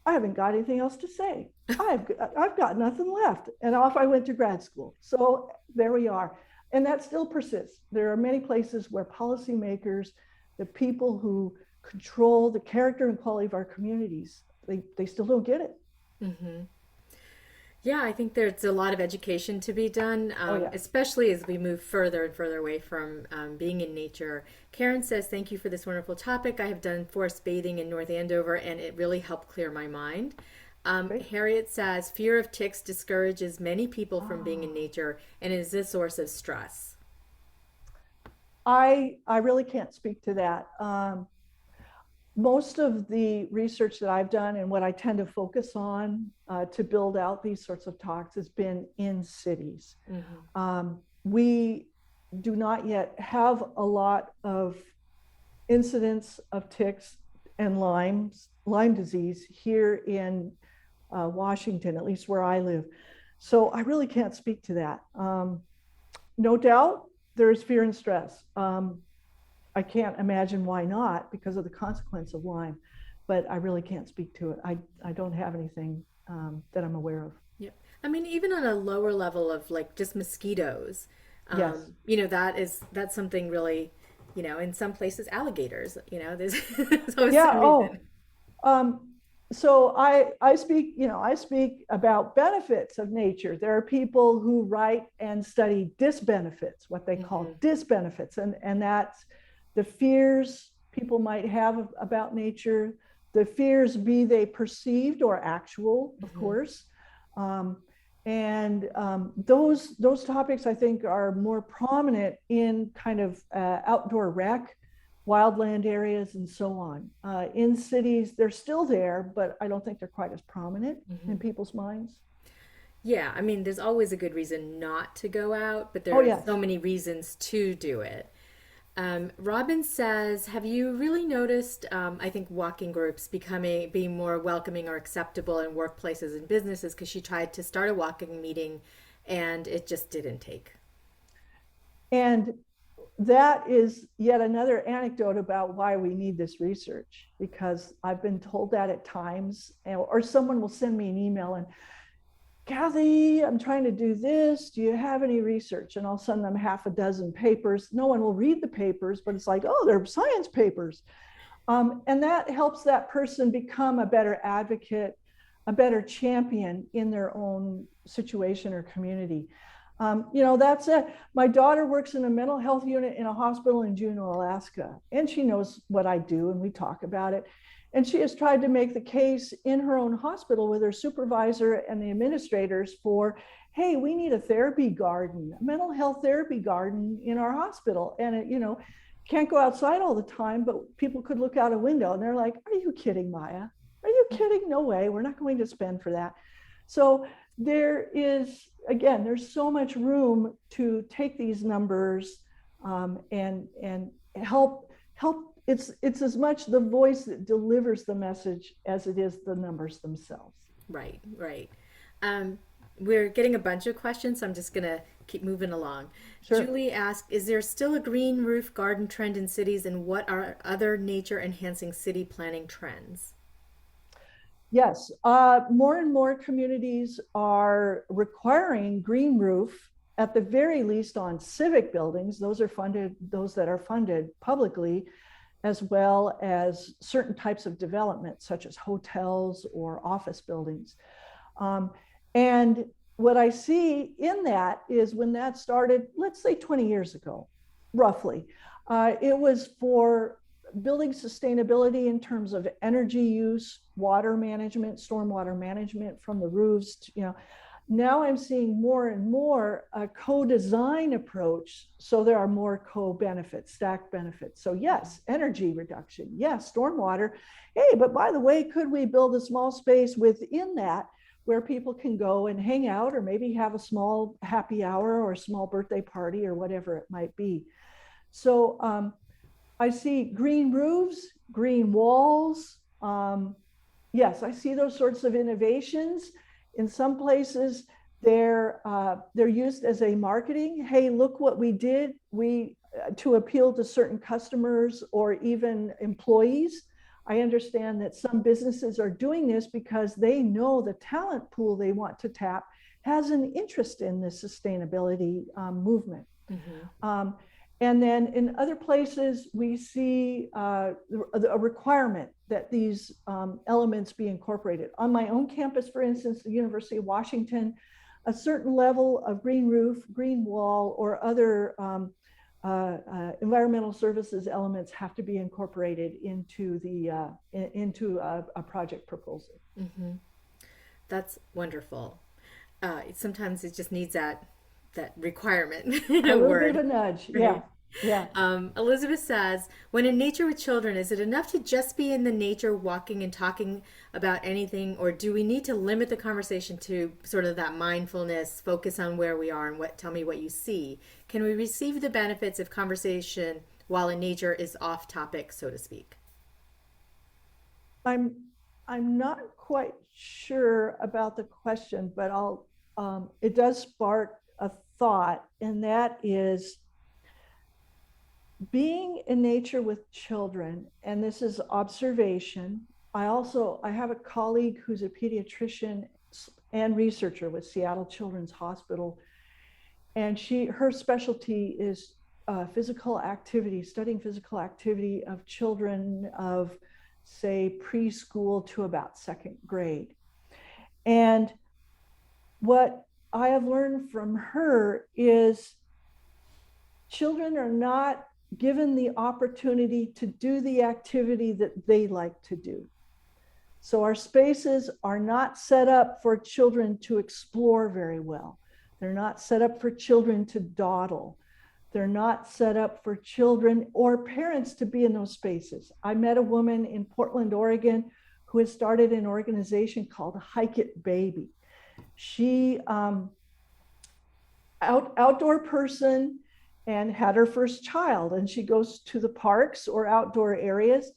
I haven't got anything else to say. I've got nothing left. And off I went to grad school. So there we are. And that still persists. There are many places where policymakers, the people who control the character and quality of our communities, they still don't get it. Yeah, I think there's a lot of education to be done, Yeah. especially as we move further and further away from being in nature. Karen says, thank you for this wonderful topic. I have done forest bathing in North Andover, and it really helped clear my mind. Harriet says, fear of ticks discourages many people from being in nature and is a source of stress. I really can't speak to that. Most of the research that I've done and what I tend to focus on to build out these sorts of talks has been in cities. We do not yet have a lot of incidents of ticks and Lyme disease here in Washington, at least where I live. So I really can't speak to that. No doubt there's fear and stress. I can't imagine why not, because of the consequence of Lyme, but I really can't speak to it. I don't have anything that I'm aware of. Yeah. I mean, even on a lower level of like just mosquitoes, Yes. That's something really, in some places alligators, there's always Yeah. some reason. So I speak about benefits of nature. There are people who write and study disbenefits, what they call disbenefits, and that's the fears people might have about nature, the fears, be they perceived or actual, of course. Those topics, I think, are more prominent in kind of outdoor rec, wildland areas, and so on. In cities, they're still there, but I don't think they're quite as prominent in people's minds. Yeah, I mean, there's always a good reason not to go out, but there Oh, are yes. so many reasons to do it. Robin says, have you really noticed, I think, walking groups being more welcoming or acceptable in workplaces and businesses? Because she tried to start a walking meeting and it just didn't take. And that is yet another anecdote about why we need this research, because I've been told that at times, or someone will send me an email and, Kathy, I'm trying to do this. Do you have any research? And I'll send them half a dozen papers. No one will read the papers, but it's like, oh, they're science papers. And that helps that person become a better advocate, a better champion in their own situation or community. That's it. My daughter works in a mental health unit in a hospital in Juneau, Alaska, and she knows what I do, and we talk about it. And she has tried to make the case in her own hospital with her supervisor and the administrators for, hey, we need a therapy garden, a mental health therapy garden in our hospital. And it, can't go outside all the time, but people could look out a window and they're like, are you kidding, Maya? Are you kidding? No way. We're not going to spend for that. So there is, again, there's so much room to take these numbers and help. It's as much the voice that delivers the message as it is the numbers themselves. Right, right. We're getting a bunch of questions, so I'm just going to keep moving along. Sure. Julie asked, is there still a green roof garden trend in cities, and what are other nature enhancing city planning trends? Yes, more and more communities are requiring green roof, at the very least on civic buildings. Those that are funded publicly, as well as certain types of development, such as hotels or office buildings. And what I see in that is when that started, let's say 20 years ago, roughly, it was for building sustainability in terms of energy use, water management, stormwater management from the roofs. Now I'm seeing more and more a co-design approach. So there are more co-benefits, stacked benefits. So yes, energy reduction, yes, stormwater. Hey, but by the way, could we build a small space within that where people can go and hang out, or maybe have a small happy hour or a small birthday party or whatever it might be. So I see green roofs, green walls. Yes, I see those sorts of innovations. In some places, they're used as a marketing. Hey, look what we did. To appeal to certain customers or even employees. I understand that some businesses are doing this because they know the talent pool they want to tap has an interest in this sustainability movement. Mm-hmm. And then in other places, we see a requirement that these elements be incorporated. On my own campus, for instance, the University of Washington, a certain level of green roof, green wall, or other environmental services elements have to be incorporated into a project proposal. Mm-hmm. That's wonderful. Sometimes it just needs that requirement. A little bit of a nudge. Right? Yeah. Elizabeth says, when in nature with children, is it enough to just be in the nature walking and talking about anything, or do we need to limit the conversation to sort of that mindfulness, focus on where we are and tell me what you see? Can we receive the benefits of conversation while in nature is off topic, so to speak? I'm not quite sure about the question, but it does spark a thought, and that is being in nature with children, and this is observation. I have a colleague who's a pediatrician and researcher with Seattle Children's Hospital, and her specialty is physical activity, studying physical activity of children of, say, preschool to about second grade. And what I have learned from her is children are not given the opportunity to do the activity that they like to do. So our spaces are not set up for children to explore very well. They're not set up for children to dawdle. They're not set up for children or parents to be in those spaces. I met a woman in Portland, Oregon, who has started an organization called Hike It Baby. She outdoor person and had her first child, and she goes to the parks or outdoor areas,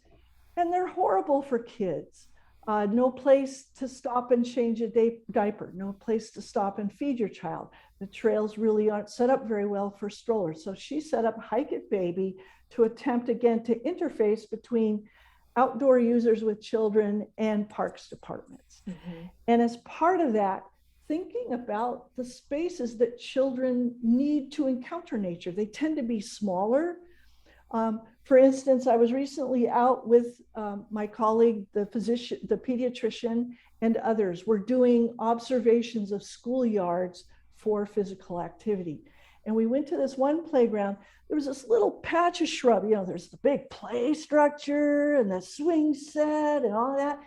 and they're horrible for kids. No place to stop and change a diaper, no place to stop and feed your child. The trails really aren't set up very well for strollers. So she set up Hike It Baby to attempt again to interface between outdoor users with children and parks departments. Mm-hmm. And as part of that, thinking about the spaces that children need to encounter nature. They tend to be smaller. For instance, I was recently out with my colleague, the physician, the pediatrician, and others. We're doing observations of schoolyards for physical activity. And we went to this one playground. There was this little patch of shrub. There's the big play structure and the swing set and all that.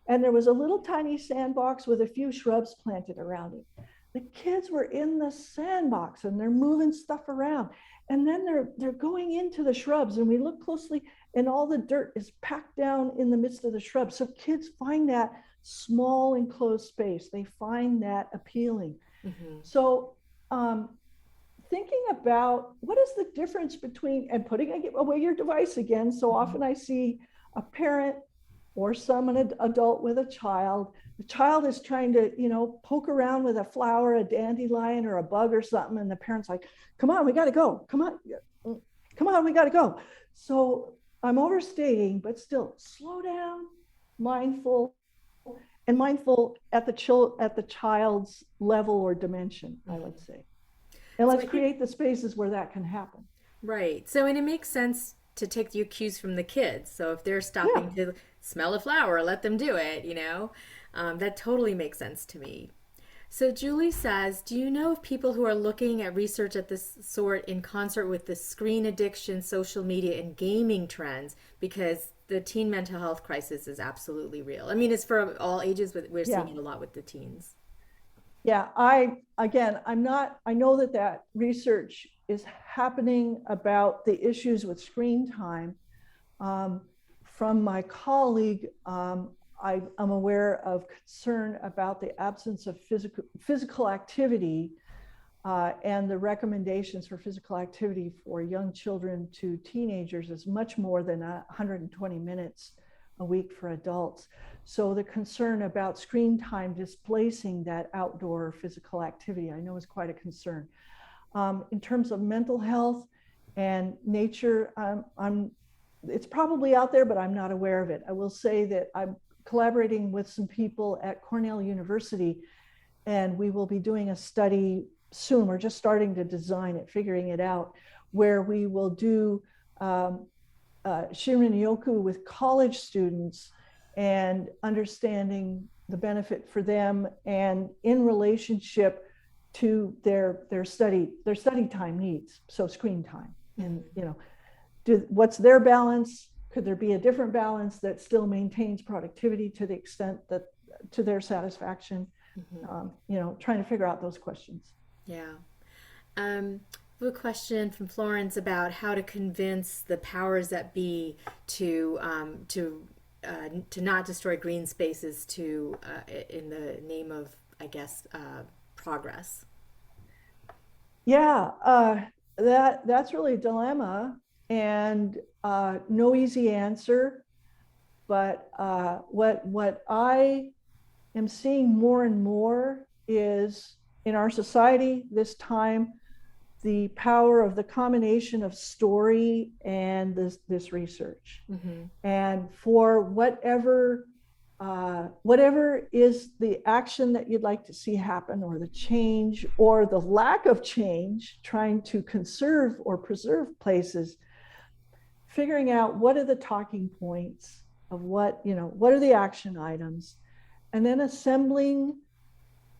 And there was a little tiny sandbox with a few shrubs planted around it. The kids were in the sandbox and they're moving stuff around. And then they're going into the shrubs, and we look closely, and all the dirt is packed down in the midst of the shrubs. So kids find that small enclosed space. They find that appealing. Mm-hmm. So thinking about what is the difference between, and putting away your device again. So mm-hmm. often I see a parent or an adult with a child. The child is trying to, poke around with a flower, a dandelion, or a bug or something. And the parent's like, come on, we got to go. Come on, we got to go. So I'm overstating, but still slow down, mindful at the child's level or dimension, I would say. And let's create the spaces where that can happen. Right. So, and it makes sense to take the cues from the kids. So if they're stopping to smell a flower, let them do it, that totally makes sense to me. So Julie says, do you know of people who are looking at research at this sort in concert with the screen addiction, social media, and gaming trends? Because the teen mental health crisis is absolutely real. I mean, it's for all ages, but we're seeing it a lot with the teens. Yeah, I know that research is happening about the issues with screen time. From my colleague, I'm aware of concern about the absence of physical activity and the recommendations for physical activity for young children to teenagers is much more than 120 minutes a week for adults. So the concern about screen time displacing that outdoor physical activity, I know is quite a concern. In terms of mental health and nature, it's probably out there, but I'm not aware of it. I will say that I'm collaborating with some people at Cornell University, and we will be doing a study soon. We're just starting to design it, figuring it out, where we will do Shinrin-yoku with college students and understanding the benefit for them and in relationship to their study time needs, so screen time. And what's their balance? Could there be a different balance that still maintains productivity to the extent that to their satisfaction? Mm-hmm. Trying to figure out those questions. Yeah. A question from Florence about how to convince the powers that be to not destroy green spaces in the name of, I guess, progress. Yeah, that's really a dilemma, and no easy answer. But what I am seeing more and more is in our society this time, the power of the combination of story and this research. Mm-hmm. And for whatever is the action that you'd like to see happen, or the change or the lack of change, trying to conserve or preserve places, figuring out what are the talking points of what are the action items, and then assembling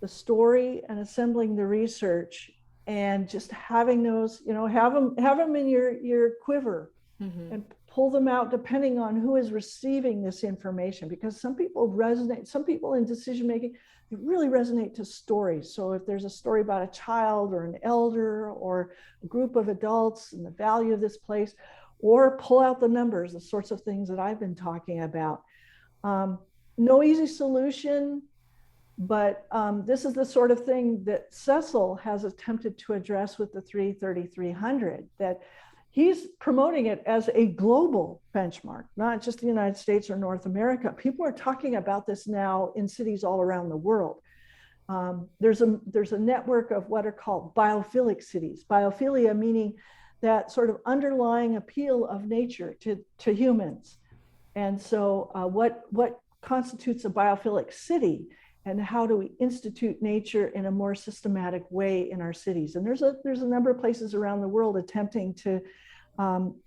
the story and assembling the research, and just having those, have them in your quiver. Mm-hmm. And pull them out depending on who is receiving this information, because some people in decision making, they really resonate to stories. So if there's a story about a child or an elder or a group of adults and the value of this place, or pull out the numbers, the sorts of things that I've been talking about. No easy solution. But this is the sort of thing that Cecil has attempted to address with the 33300, that he's promoting it as a global benchmark, not just the United States or North America. People are talking about this now in cities all around the world. There's a network of what are called biophilic cities. Biophilia meaning that sort of underlying appeal of nature to humans. And so what constitutes a biophilic city? And how do we institute nature in a more systematic way in our cities? And there's a number of places around the world attempting to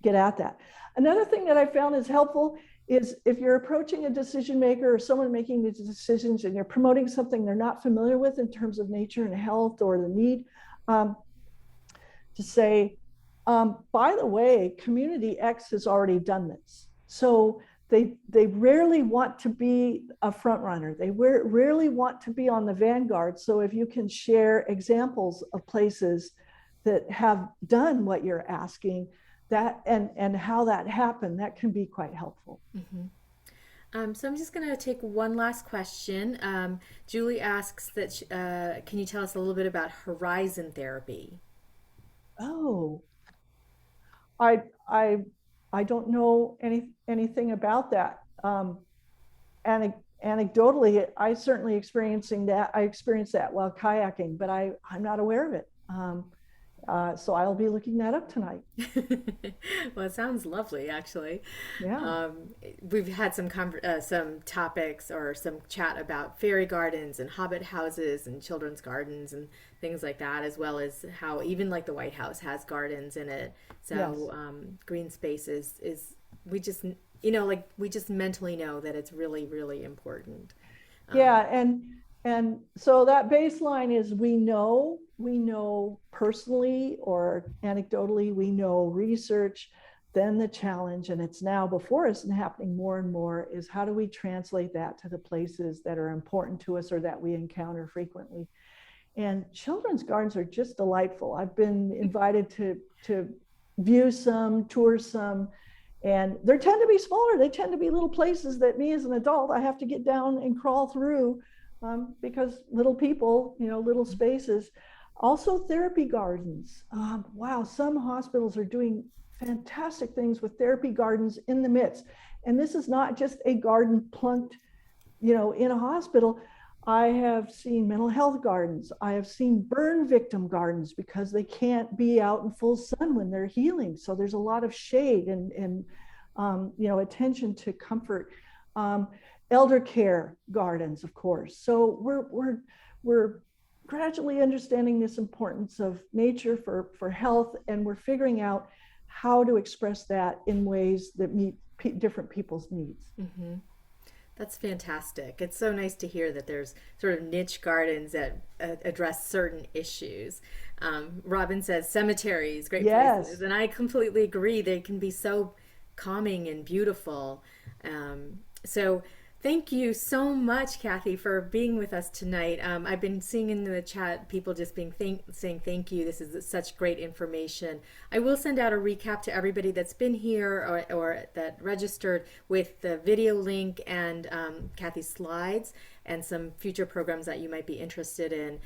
get at that. Another thing that I found is helpful is if you're approaching a decision maker or someone making these decisions and you're promoting something they're not familiar with in terms of nature and health or the need, to say, by the way, community X has already done this. So they rarely want to be a front runner. They rarely want to be on the vanguard. So if you can share examples of places that have done what you're asking, that and how that happened, that can be quite helpful. So I'm just going to take one last question. Julie asks that, can you tell us a little bit about horizon therapy? Oh, I I I don't know anything about that. Anecdotally, I certainly experiencing that. I experienced that while kayaking, but I'm not aware of it. So I'll be looking that up tonight. Well, it sounds lovely, actually. Yeah. We've had some topics or some chat about fairy gardens and hobbit houses and children's gardens and things like that, as well as how even like the White House has gardens in it. Yes. So green spaces is we just like we just mentally know that it's really really important. Um, Yeah, and so that baseline is we know personally or anecdotally, we know research. Then the challenge, and it's now before us and happening more and more, is how do we translate that to the places that are important to us or that we encounter frequently? And children's gardens are just delightful. I've been invited to view some, tour some, and they tend to be smaller. They tend to be little places that me as an adult I have to get down and crawl through, because little people, little spaces. Also, therapy gardens. Wow, some hospitals are doing fantastic things with therapy gardens in the midst. And this is not just a garden plunked, in a hospital. I have seen mental health gardens. I have seen burn victim gardens because they can't be out in full sun when they're healing. So there's a lot of shade and attention to comfort. Um, Elder care gardens, of course. So we're gradually understanding this importance of nature for health, and we're figuring out how to express that in ways that meet different people's needs. hmm That's fantastic. It's so nice to hear that there's sort of niche gardens that address certain issues. Robin says cemeteries, great places. Yes. And I completely agree. They can be so calming and beautiful. So thank you so much, Kathy, for being with us tonight. I've been seeing in the chat people just saying thank you. This is such great information. I will send out a recap to everybody that's been here or that registered with the video link and Kathy's slides and some future programs that you might be interested in.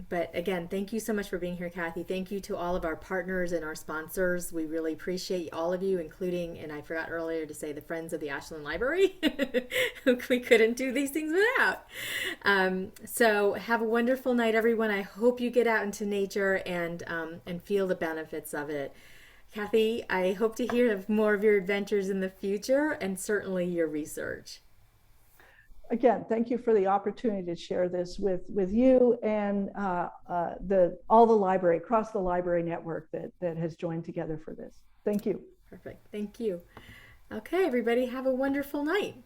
But again, thank you so much for being here, Kathy. Thank you to all of our partners and our sponsors. We really appreciate all of you, including, and I forgot earlier to say, the Friends of the Ashland Library, who we couldn't do these things without. So have a wonderful night, everyone. I hope you get out into nature and feel the benefits of it. Kathy, I hope to hear of more of your adventures in the future and certainly your research. Again, thank you for the opportunity to share this with you and all the library, across the library network that has joined together for this. Thank you. Perfect. Thank you. Okay, everybody, have a wonderful night.